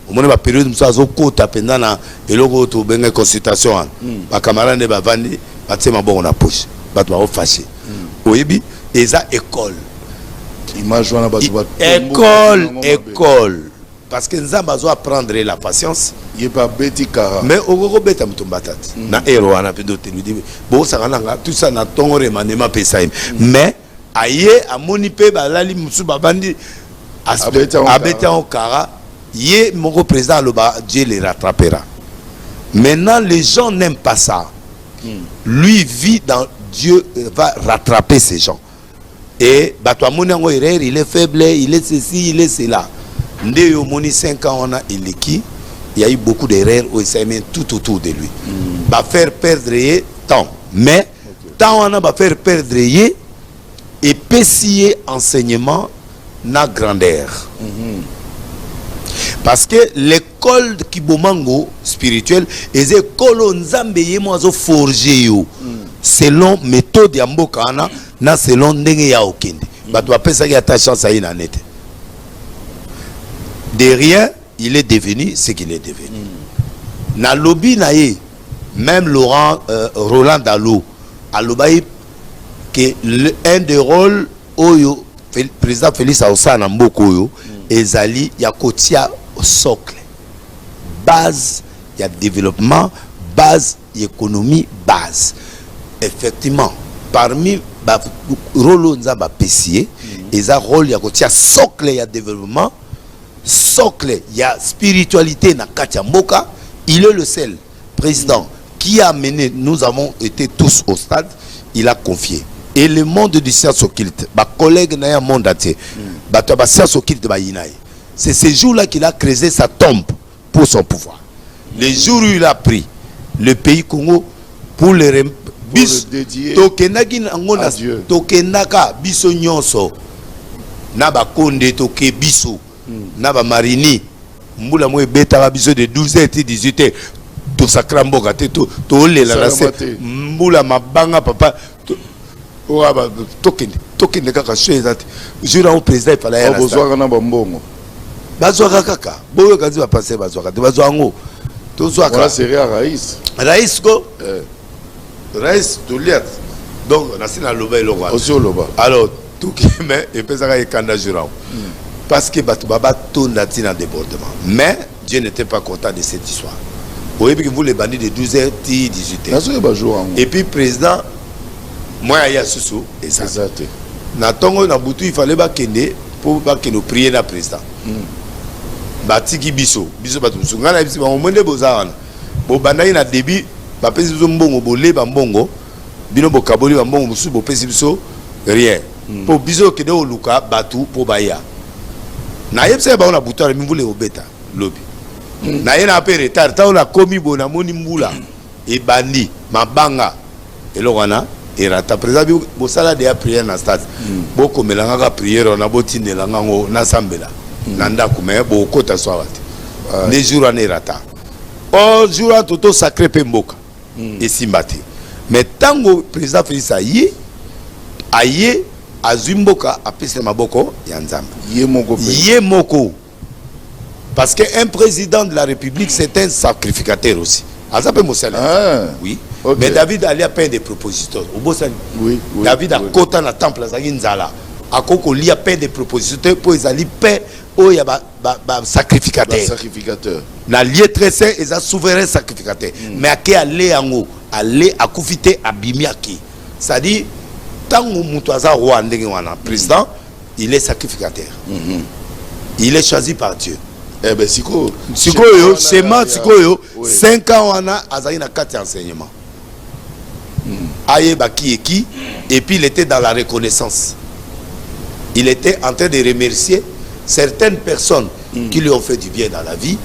au moins la période où ça kota pendant na eloko to benga consultation ba camarade ba vandi ba tsema bon na poche ba to fâché oyebi eza école image wana ba école parce que nzamba zo apprendre la patience yeba beti kara mais okoko beta mutumbatati na ero wana pe dote lui dit bon ça nga tout ça na tongo remanema pesa mais aye amoni pe balali musu babandi abeta on kara Yé, mon président, Dieu les rattrapera. Maintenant, les gens n'aiment pas ça. Lui vit dans Dieu va rattraper ces gens. Et il est faible, il est ceci, il est cela. Ndé yo moni 5 ans on a il y a eu beaucoup d'erreurs où il s'est mis tout autour de lui. Va faire perdre temps. Mais temps on a va faire perdre et pécier enseignement na grandeur. Parce que l'école de Kibomango spirituelle est école nzambe yemozo forger yo selon méthode ya mboka na selon ndenge ya okende. Bato apesa ki ata chance ayi na net. De rien, il est devenu ce qu'il est devenu. Na lobby na ye, même Roland Dalo a lobby que un des rôles oyo président Félix Aoussana Mboko yo ezali ya kotia socle, base, il y a développement, base, économie, base. Effectivement, parmi Rolo Nzamba Pessier, il y a rôle, il y a socle, il y a développement, socle, il y a spiritualité, na Katia Mboka. Il est le seul président qui a mené, nous avons été tous au stade, il a confié. Et le monde du science occulte, ma collègue n'a un monde entier, ma science occulte, c'est ce jour-là qu'il a creusé sa tombe pour son pouvoir. Le jour où il a pris le pays Congo pour le dédier à Dieu. Tokenaka biso nyonso naba konde toke biso naba marini mbula mwe beta biso de 12h et 18h to sakramboka te to lela la se mbula mabanga papa tokende kaka chezate jura au président il fallait besoin na bombongo bazwaka kaka boyo kazi passer bazwaka te bazwango to zwaka voilà c'est Raïs ko Raïs to liat donc na sina loba eloko aussi loba alors tout qui mais et pesaka ekanda jura parce que batu baba tonda tina débordement mais Dieu n'était pas content de cette histoire. Vous voyez que vous les bandits de 12h 18h et puis président moi il y a Soussou et ça na tongo na butu il fallait ba kende pour ba kende prier na président batiki biso batu ngana biso ba monde bozana bo bandai na début ba pesi biso mbongo bolé ba mbongo bino bo kaboli ba mbongo musu bo pesi biso rien pour biso kende o luka batu pour baya na yebse ba ona butu mi vule obeta lobi na yena a retard ta ona komi bona moni mbula e bandi mabanga elokana erata président bo sala de prière na stade boko melanga prière na botinela ngango na sambela na ndako me bo kota swawati les jours en erata o jour a toto sacré pe mboka et simbati mais tango président Félix aye azimboka apese maboko ya nzambe ye moko parce que un président de la République c'est un sacrificateur aussi azape mosala oui okay. Mais David allait à peine des propositions oui. David a kota na temple azaki nzala akoko lia peine des propositions pour ils allaient paix oh ya ba sacrificateur na lieu très saint et un souverain sacrificateur mais ake aller yango aller akufite abimiaki ça dit tango mutu aza roi ndenge wana président il est sacrificateur il est choisi par Dieu. Eh ben siko yo sema siko yo 5 ans wana azali na 4 enseignements aye baki eki et puis il était dans la reconnaissance. Il était en train de remercier certaines personnes qui lui ont fait du bien dans la vie,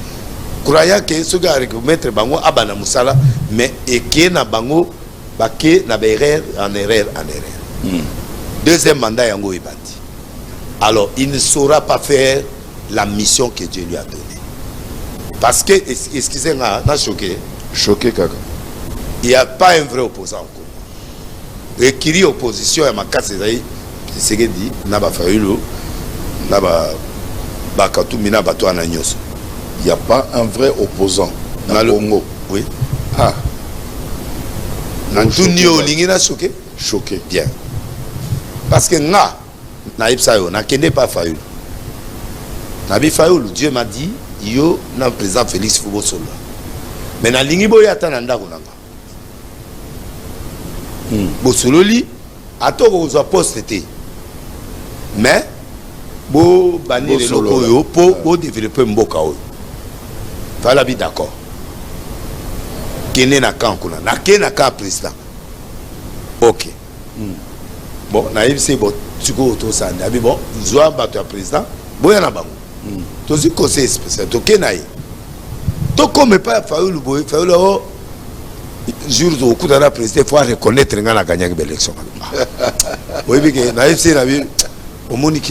croyant que ce gars reconnaître bango abana musala mais eke na bango bake na erreur en erreur. Deuxième mandat yango ibandi. Alors il ne saura pas faire la mission que Dieu lui a donnée. Parce que, excusez-moi, choqué kaka. Il n'y a pas un vrai opposant encore. Et qui dit opposition, il y a c'est ce qu'il dit, il n'y a pas un vrai opposant dans le Congo. Oui. Ah. Choqué. Choqué. Bien. Parce que na kende pas Fayoulou. Nabi Fayoulou, Dieu m'a dit, yo na président Félix Foubo Solo. Mais na lingi boya atana ndako nanga. Bosololi atoko aux postes. Mais Bo bannir les locaux pour développer Mboka. Fala bi d'accord. Kene na kankuna. Na kena ka président. OK. Bon, na c'est bon. Tu go auto sanda. Bon, zoa bato ya président. Boya na bango. Tozi conseil spécial. To kenaï. To comme pas Fayoulou boy. Fayoulou jour au coup de la président, il faut reconnaître qu'on a gagné l'élection. Oui, mais na FC na bi au monique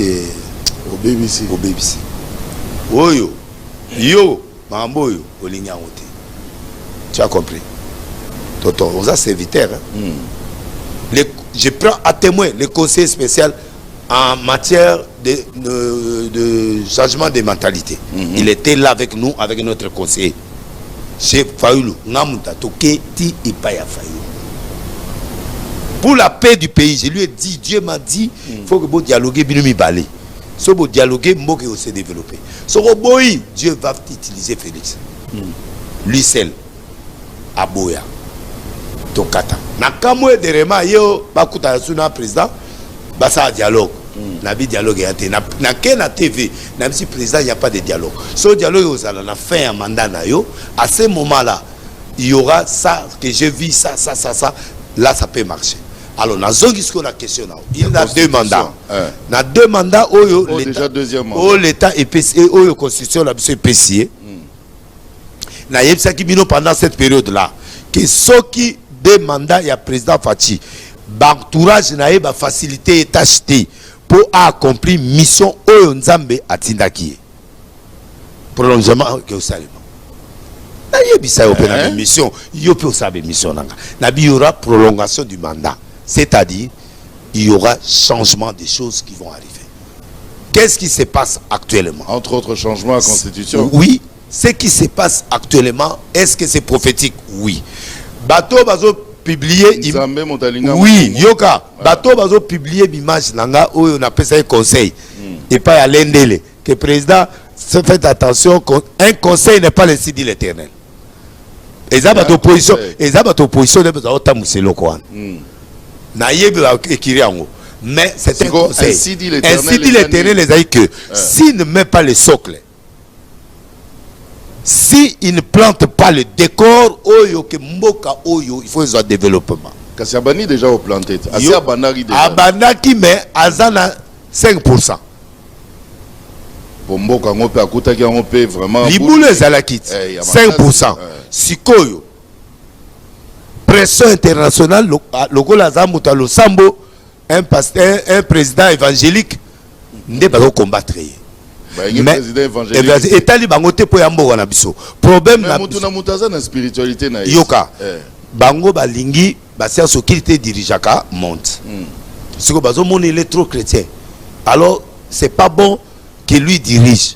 au BBC. Oyo. Yo, mambo yo, olinya ote. Tu as compris? Toto, on a serviteur. Je prends à témoin le conseil spécial en matière de changement de mentalité. Il était là avec nous, avec notre conseiller. Chez Fayoulou, Namuta, Toké, Ti et Paya Fayoulou. Pour la paix du pays, je lui ai dit, Dieu m'a dit, il faut que vous dialoguez, Binumi Balé. Si vous dialoguez, Mboke aussi développer. Si vous boy, Dieu va utiliser Félix. Lui seul, Aboya, Tokata. Nakamwe de Rema, yo, Bakuta Yasuna, président, Bassa dialogue. Nabi dialogue et na Kena TV, même si président il n'y a pas de dialogue. Ce dialogue on a fait un mandat à ce moment-là, il y aura ça que j'ai vu ça, là ça peut marcher. Alors na zongi ce qu'on a question là. Il y a 2 mandats. Na 2 mandats déjà deuxième mandat. Oh l'état est PCE, oh constitution la PCE. Na yebsa ki bino pendant cette période là que ceux qui 2 mandats il y a président Fachi, entourage na ba facilité et acheté pour accomplir mission Oyo Nzambe atindaki. Prolongement que vous savez. Na yebisa yo pena mission, yo peut savoir mission nanga. Na bi y aura prolongation du mandat, c'est-à-dire il y aura changement des choses qui vont arriver. Qu'est-ce qui se passe actuellement? Entre autres changements à la Constitution. Oui, ce qui se passe actuellement, est-ce que c'est prophétique? Oui. Bateau bazo publier oui yoka bateau bazo publier l'image nanga où on appelle ça un conseil et pas à l'endele que président se fait attention un conseil n'est pas le site de l'Éternel. Et ça bateau opposition de bateau tamuselo quoi na yebi ekiriango mais c'est un conseil ainsi dit l'Éternel les a que s'il ne met pas le socle, si il ne plante pas le décor, oyo que mboka oyo, il faut un développement. Kasi abani déjà au planté. Asi abanaki déjà. Abanaki mais azana 5%. Pour mboka ngope akutaki ngope vraiment. Libule zalakit 5%. Sikoyo. Pression internationale lokola zamuta lo sambo un pasteur un président évangélique ne va pas combattre. Mais etali bango te po yambo wana biso problème na mutaza na spiritualité na yoka bango balingi basia sokilité dirigeaka monte siko bazo moni il est trop chrétien alors c'est pas bon que lui dirige,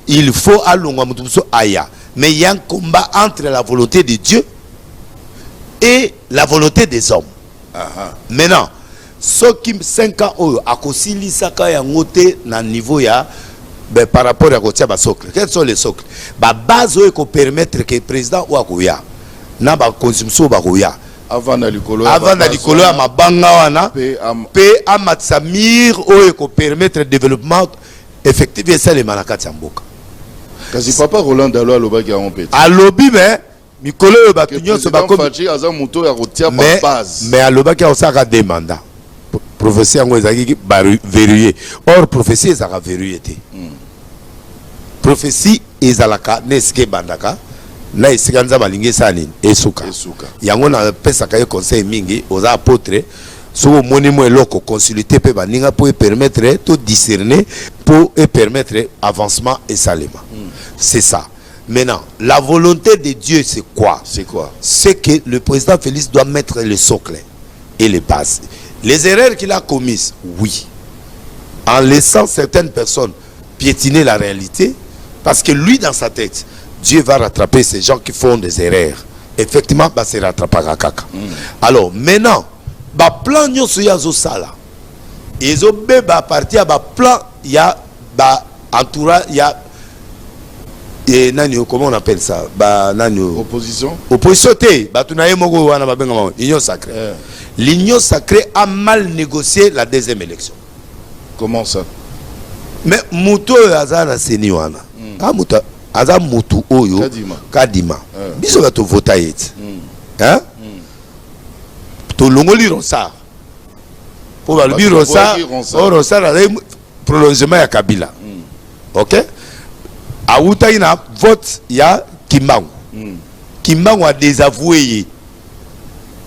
il faut alonga mutu biso aya mais il y a un combat entre la volonté de Dieu et la volonté des hommes. Maintenant ceux qui 5 ans a kosili saka ya ngote na niveau ya par rapport à Gotia Basocle. Quels sont les socles? La base qui permettre que le président ou Akoya n'a pas consommation Bakoya. Avant d'aller à ma bangawana, pe à Matsamir ou qui permettre le développement effectif et ça les Manaka Tsamboka. Kasi papa Roland Dalo à l'oba qui a rompé. À l'obi mais Mikolo Batunyo se bat comme. Mais à l'oba qui a aussi un demanda. Prophétie en Wezaki verrouillé. Or prophétie est à verrouillé. Prophétie est à la ka neske bandaka na isiganza balingi sani esuka. Yango na pesa kaye conseil mingi aux apôtres so moni mo eloko consulter pe baninga pour permettre tout discerner pour permettre avancement et salement. C'est ça. Maintenant, la volonté de Dieu c'est quoi? C'est quoi? C'est que le président Félix doit mettre le socle et les bases. Les erreurs qu'il a commises, oui. En laissant certaines personnes piétiner la réalité, parce que lui, dans sa tête, Dieu va rattraper ces gens qui font des erreurs. Effectivement, bah, c'est rattrapé à caca. Alors, maintenant, bah, plan nyoso ya zo sala. Ils ont bah, parti à bah, plan, il y a bah, entourage, il y a et nani, comment on appelle ça? Bah, nani, opposition. Opposition, bah, tu n'as pas union sacrée. L'union sacrée a mal négocié la deuxième élection. Comment ça? mais muto azana seni wana muta aza mutu oyo kadima biso bato vota yeti hein to longoli Ronsard pour balobi Ronsard azali prolongement ya Kabila ok awutaki na vote ya Kimbangu Kimbangu a désavoué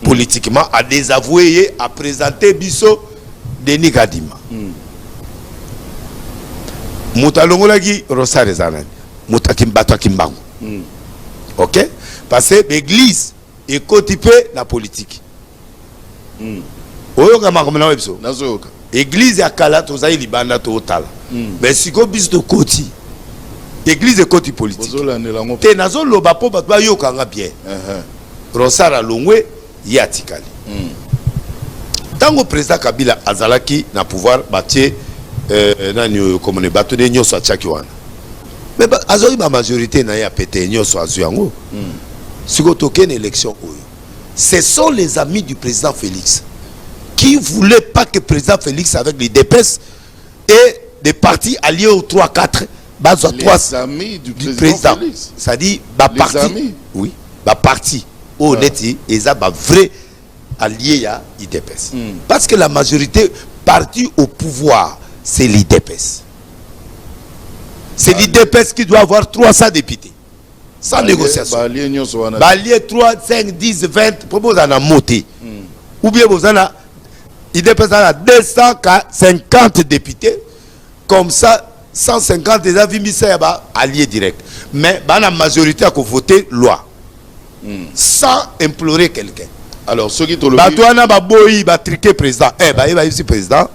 politiquement a désavoué a présenté biso Denis Kadima mutalongolaki Ronsard ezanani mutakimbato Kimbangu ok parce que l'église est cotipée la politique oyoka makomena webiso nazoyoka église ya kala tozali libanda totala mais siko biso to koti église ekoti politique te nazoloba mpo bato bayokanga bien Ronsard alongwe ye atikali ntango président Kabila azalaki na pouvoir batie nani oyo komone bato de nyonso atiaki wana mais azali bamajorité na ye apete nyonso azwi yango siko tokene élection oyo ce sont les amis du président Félix qui voulaient pas que le président Félix avec les DPS et des partis alliés aux 3-4 les amis du président Félix. Ça dit parti oui parti honnête et ça vrai allié à l'IDPS parce que la majorité parti au pouvoir c'est l'IDPS. C'est l'IDPS qui doit avoir 300 députés sans négociation. Allié 3, 5, 10, 20 propose à la montée ou bien vous en a IDPS a 250 députés comme ça 150 des avis mis alliés direct mais la majorité a voté loi sans implorer quelqu'un. Alors ceux qui te le triquer président président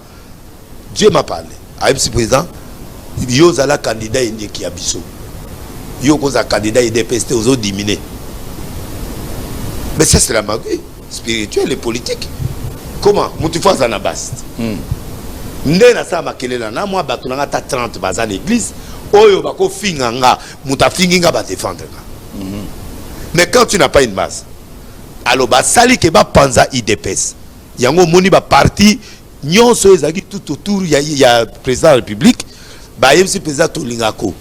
Dieu m'a parlé IPC président yo zala candidat qui a biso yo koza candidat IDPS aux diminuer mais ça c'est la magie spirituelle et politique. Comment mutufa za na base nde na sa makelela na mwa bato na ta 30 baza l'église oyo bako finga nga mutafinga ba défendre mais quand tu n'as pas une base alors ba sali ke ba panza IDPS yango moni ba parti nyonso ezaki tout autour ya président de la République ba yemsi président tolingako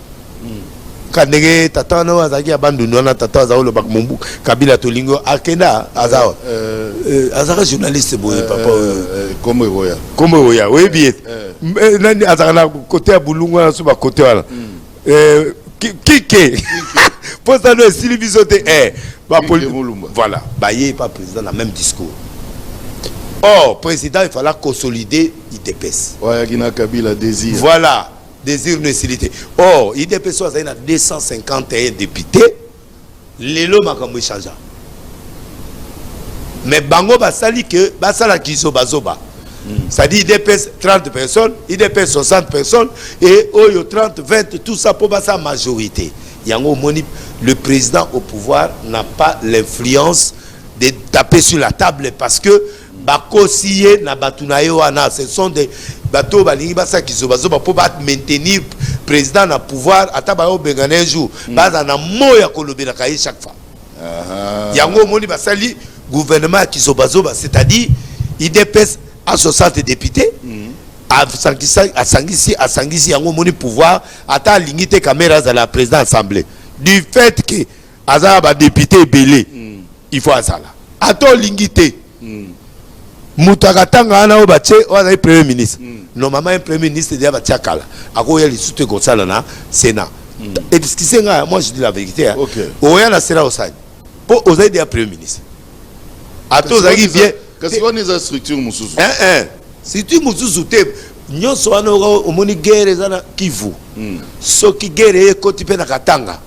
kandenge tata na wazaki abandu na tata za olo bakmumbu Kabila tolingo akenda azawa azaka journaliste boye papa comme roya oui bien nani azaka na côté ya bulungu na so ba côté wala kike pour ça no sili bisote voilà ba yé pas président na même discours. Oh président il fallait consolider IDPS ouais kina Kabila désir voilà désir nécessité. Oh, IDPS a 251 députés. Lelo makambo changea. Mais bango basali que basala kiso bazoba. Ça dit IDPS 30 personnes, IDPS 60 personnes et oyo 30 20 tout ça pour basa majorité. Yango moni le président au pouvoir n'a pas l'influence de taper sur la table parce que bakosiye na batunaye wana ce sont des bateaux balingi basa kizobazo pour maintenir président na pouvoir ata ba obengana un jour baza na moya kolobela kai chaque fois yango moni basali gouvernement kizobazo c'est-à-dire IDPS à 60 députés à sangisi yango moni pouvoir ata lingité caméra à la président assemblée du fait que azaba ba député belé il faut azala ato lingité mutakatanga ana obache oza premier ministre normalement un premier ministre déjà batia kala akoya lisutu ko sala na Sénat et ce qui c'est moi je dis la vérité oya na Sénat osani po oza déjà premier ministre ato zaki bien kasi wana eza structure mususu si tu mususu te nyonso wana omoni guerre zana Kivu soki guerre ekoti pe na Katanga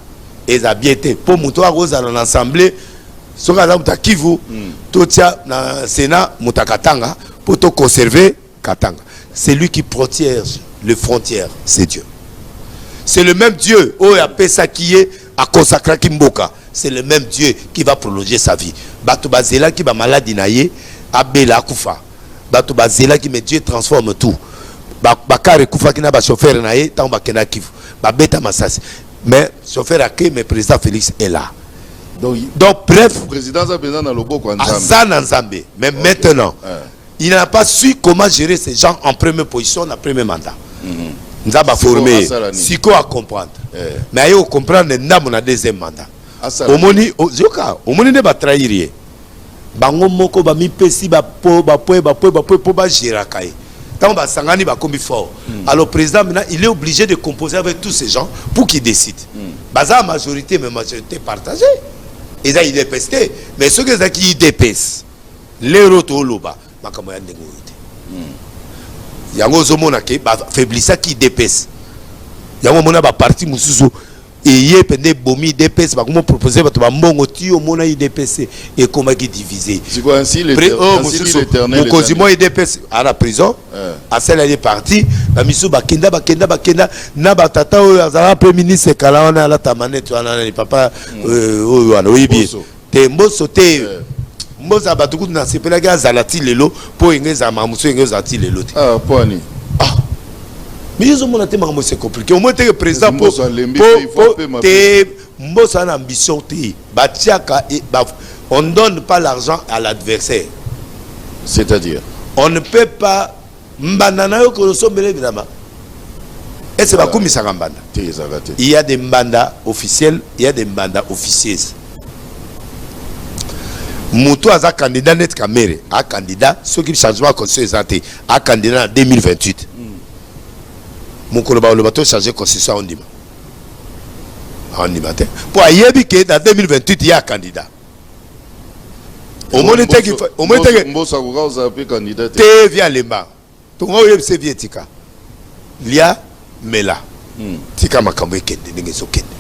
eza bien te po muto akozala na assemblée soka za muta Kivu totia na Sénat mutakatanga pour te conserver Katanga. C'est lui qui protège les frontières, c'est Dieu. C'est le même Dieu oya pesa qui est à consacrer Kimboka. C'est le même Dieu qui va prolonger sa vie. Bato bazela qui ba maladie naie abela kufa. Bato bazela qui mais Dieu transforme tout. Bakare kufa qui na ba chauffeur naie tant ba kena Kivu. Ba beta masasi. Mais chauffeur a que mais président Félix est là. Donc bref, le président Zabena na loboko Nzambe. Mais maintenant, il n'a pas su comment gérer ces gens en première position, en premier mandat. nzaba formé siko à comprendre mais ayo comprendre ndamo na deuxième mandat omoni zoka omoni ne ba trahir bango moko ba mipesi ba po ba gérakai tant ba sangani ba kombi fort alors le président maintenant il est obligé de composer avec tous ces gens pour qu'ils décident baza majorité mais majorité partagée et ça il dépesté mais ceux qui dépèsent les roto loba makamo ya ndengo yote yango zomona ke ba faiblissa qui dépèse yango mona ba parti mususu et yé pende bomi dépèse ba comment proposer ba to ba mbongo ti o mona idépc et comment qui diviser c'est quoi ainsi l'éternel mon cosimo idépc à la prison à celle elle est partie ba misu ba kenda na ba tata o azala premier ministre kala ona la tamanete wana ni papa o wana oyibi te mboso te mboza batuku na sepela ga zalati lelo po ingeza mamuso ingeza ti lelo te poani mais ils ont monté maman c'est compliqué au moins t'es président pour t'es mbosa en ambition t'es batiaka et on donne pas l'argent à l'adversaire c'est-à-dire on ne peut pas mbandana yo ko sombe évidemment et c'est pas comme ça mbanda il y a des mbanda officiels il y a des mbanda officiers Moutou a candidat net caméré a candidat ceux qui changement conseil santé a candidat en 2028 mon collègue le bateau chargé constitution on dit pour ayebi que dans 2028 il y a un candidat au moins Mbosa vous avez candidat te via lemba to ngo yeb se vietika lia mela tika makambo ekende ndenge sokende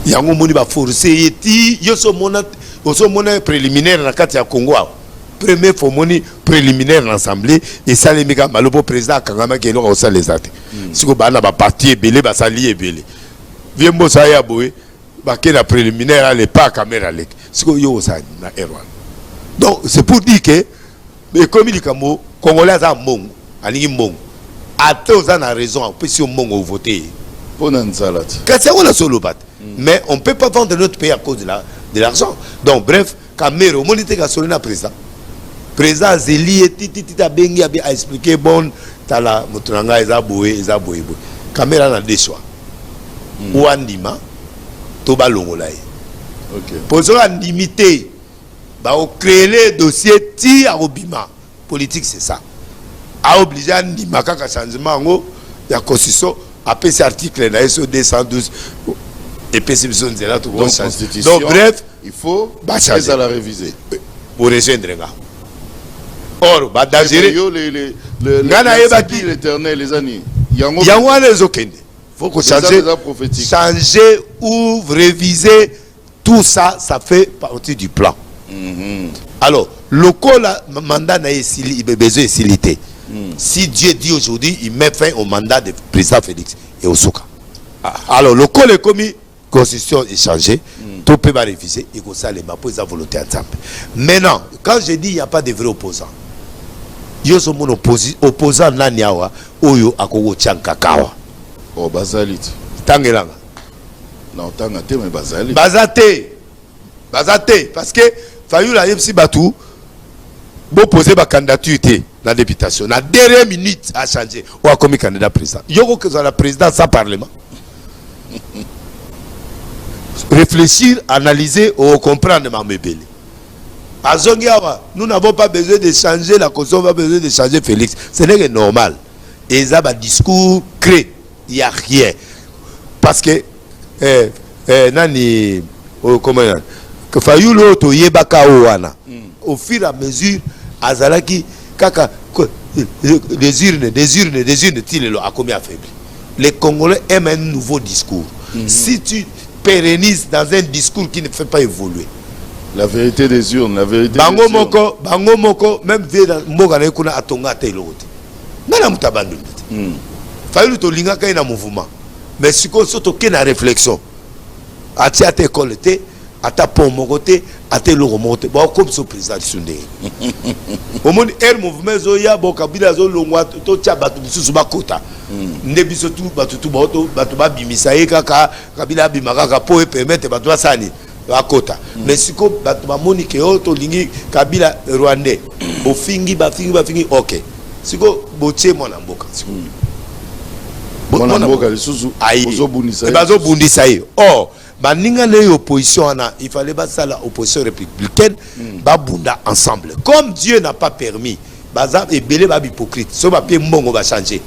yango moni ba forcer yeti yoso mona préliminaire na kati ya Congo premier formoni préliminaire l'assemblée et ça les méga malopo président kangama ke no ça les actes siko bana ba parti belé ba sali belé viembo ça ya boé ba ke na préliminaire à l'époque caméra lek siko yo ça na erwan donc c'est pour dire que mais comme il kamo congolais za mbongo alingi mbongo ato za na raison peut si mbongo voter pour nanzalati kasi on a solo bat mais on peut pas vendre notre pays à cause de l'argent donc bref caméra au monité ka solo na président président Zélie tita bengi a expliqué bon tala mutunanga eza boye caméra na deux choix ou andima to balongola OK pour ça limité ba o créer les dossiers ti a obima politique c'est ça a obligé andima kaka changement ngo ya constitution après cet article na SO 212 et PCB là tout bon constitution donc bref il faut ça la réviser pour rejoindre nga or ba dangere l'éternel les années yango les okende faut que changer ou réviser tout ça fait partie du plan alors le mandat n'a besoin de silité si Dieu dit aujourd'hui il met fin au mandat de président Félix et Osoka alors le col est commis constitution est changée tout peut pas réviser et comme ça les mapos ont volonté ensemble maintenant quand je dis il n'y a pas de vrais opposants yo so mon opposant nani awa oyo akoko tchankakawa oh bazalit tangelanga non tangate mais bazalit bazate parce que fayula yepsi batu bo poser ba candidature la députation na dernière minute a changé ou a commis candidat président yoko que la président sans parlement réfléchir analyser ou comprendre ma mebele. Nous n'avons pas besoin de changer la constitution, on n'a pas besoin de changer Félix. Ce n'est que normal. Et ça, un discours créé. Il n'y a rien. Parce que, que Fayoulo to yebaka owana. Au fur et à mesure, Azalaki, kaka, des urnes, Tilelo a commis affaibli. Les Congolais aiment un nouveau discours. Si tu pérennises dans un discours qui ne fait pas évoluer, la vérité des urnes, la vérité bango moko même veda mboka na kuna atonga telote ngana mutabandu fayu to linga kai na mouvement mais siko soto ke na réflexion ati ate école te ata pont moko te ate logo moko te ba comme so président sunde au monde mouvement zo ya boka bila zo longwa to tia batu bisusu bakota ndebiso tu batu ba bimisa kaka kabila bimaka ka po permettre batu asani akota mais siko batu ba monique to lingi kabila rwandais ofingi ba fingi OK siko boche mona mboka siko Or, opposition, il fallait pas la opposition républicaine, bunda ensemble. Comme Dieu n'a pas permis, et belé ba hypocrite, ce papier mbongo va changer.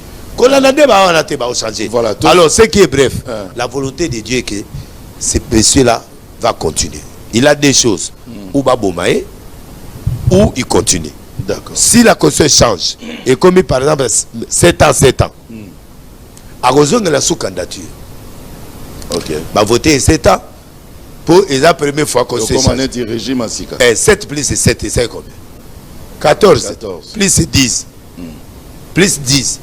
Alors, ce qui est bref, la volonté de Dieu est que ce monsieur-là va continuer. Il a des choses où Babomae, où il continue. D'accord. Si la constitution change, et comme par exemple 7 ans, à raison de la sous-candidature, va voter 7 ans pour la première fois qu'on se change. Du régime 7 plus 7, c'est combien? 14. Plus 10. Plus 10.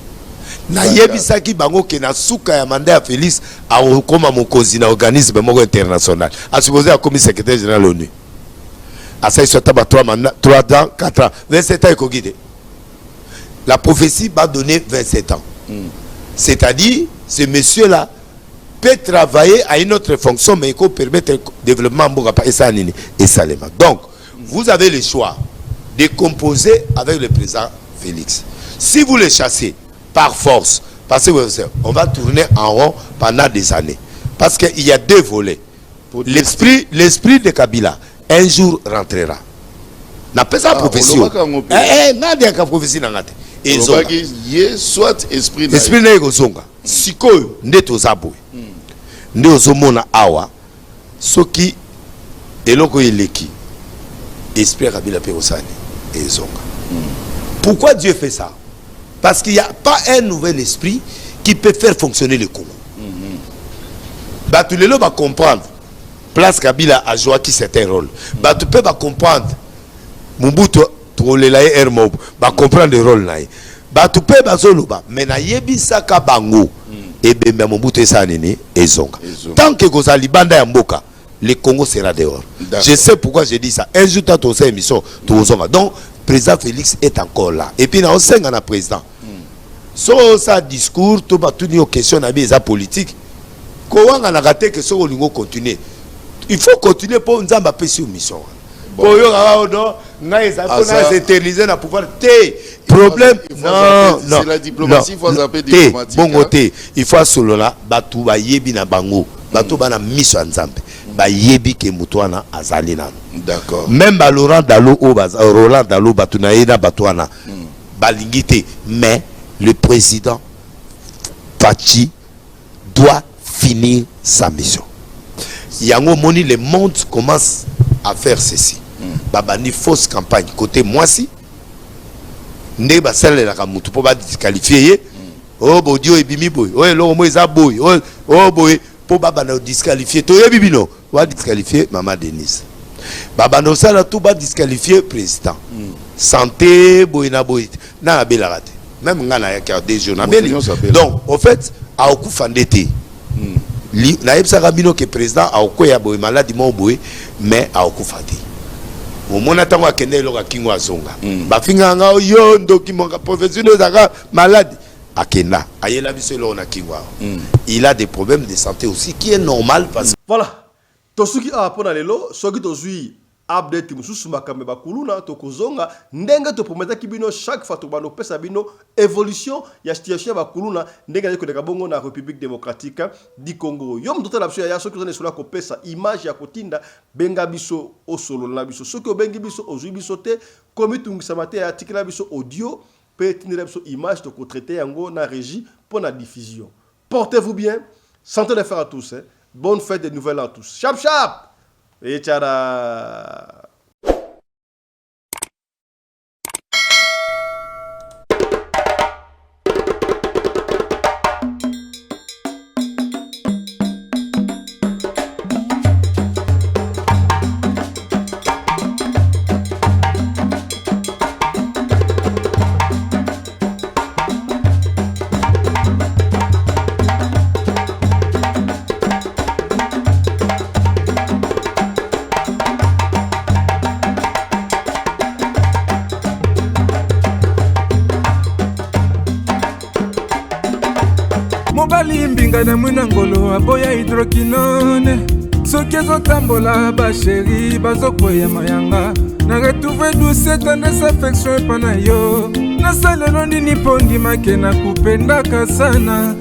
Na yebisaki bango ke na suka ya mandat ya Félix a okoma mokonzi na organisme moko international. A supposé a commis secrétaire général de l'ONU. A ça il soit taba 3 ans, 4 ans, 27 ans ekogide. La prophétie va donner 27 ans. C'est-à-dire ce monsieur là peut travailler à une autre fonction mais il peut permettre le développement et ça nini et ça les manque. Donc vous avez le choix de composer avec le président Félix. Si vous le chassez par force, parce qu'on va tourner en rond pendant des années. Parce qu'il y a 2 volets. L'esprit de Kabila, un jour rentrera. N'a pas ça prophétie. N'a pas prophétie. Soit esprit na ekozonga. Sikoyo ndeto zabwe. Ndeto mona awa. Soki eloko eleki. Esprit Kabila pe osani ezonga. Pourquoi Dieu fait ça? Parce qu'il n'y a pas un nouvel esprit qui peut faire fonctionner le Congo. Batulelo va comprendre. Place Kabila a joué qui c'est un rôle. Batupé va comprendre. Mumbuto Trolela Hermob va comprendre le rôle. Batupé va zoluba. Mais na yebi saka bango. Et bien Mumbuto esanini ezonga. Tant que Gozali Banda Yamboka, le Congo sera dehors. Je sais pourquoi je dis ça. Un jour tu as ton émission, tu ozonga. Donc président Félix est encore là. Et puis, on a un président. So, ça discours, tout va tourner aux questions de politique. Comment on a raté que ce qu'on continue? Il faut continuer pour nous avoir sur mission. Pour nous éterniser dans le pouvoir. Problème. Non, c'est la diplomatie, il faut zapper diplomatique. Bon côté, il faut solo là, batu ba yebi na bango, batu ba na mission nzambe. Ba yebi ke mutwana azali nano. D'accord. Même Laurent Dalo Roland Dalo Batunaïda Batouana Balingité, mais le président Pachi doit finir sa mission. Yango Moni, le monde commence à faire ceci. Babani fausse campagne côté moi si ne ba sele la kamutu pour ba disqualifier. Oh bodio et bimi boy. Oh lo mo eza boy. Oh boy pour baba na disqualifier. To yebibino wa disqualifier Maman Denise. Baba no sala tout ba disqualifier président. Santé boyna boy na belarate. Même ngana ya ka des jours na beli. Donc au fait a oku fandete. Na yebsa rabino que président a oku ya boy maladi mo boy mais a oku fati. Au mona tango akende lo ka kingo azonga. Ba finga nga yo ndoki mo ka professionnel zaka maladi akenda. Ayela biso lo na kingo. Il a des problèmes de santé aussi qui est normal parce que voilà. Tosuki a pona lelo soki tozui update mususu makambe bakuluna tokozonga ndenge to prometa kibino chaque fois to bano pesa bino évolution ya situation bakuluna ndenge ko de bongo na République démocratique du Congo yom tota la biso ya soki tone sula ko pesa image ya kotinda benga biso osolo na biso soki obengi biso ozui biso te komi tungisa mate ya article biso audio peut tenir biso image to ko traiter yango na régie pour la diffusion. Portez-vous bien, santé de faire à tous hein. Bonne fête de nouvelles à tous. Chap chap et tchara. Mbinga na mwina ngolo aboya hydroquinone soki ezotambola basheri bazokoya mayanga na retrouve douce tendresse affection epa na yo nasalelo nini mpo ndimake na kupendaka sana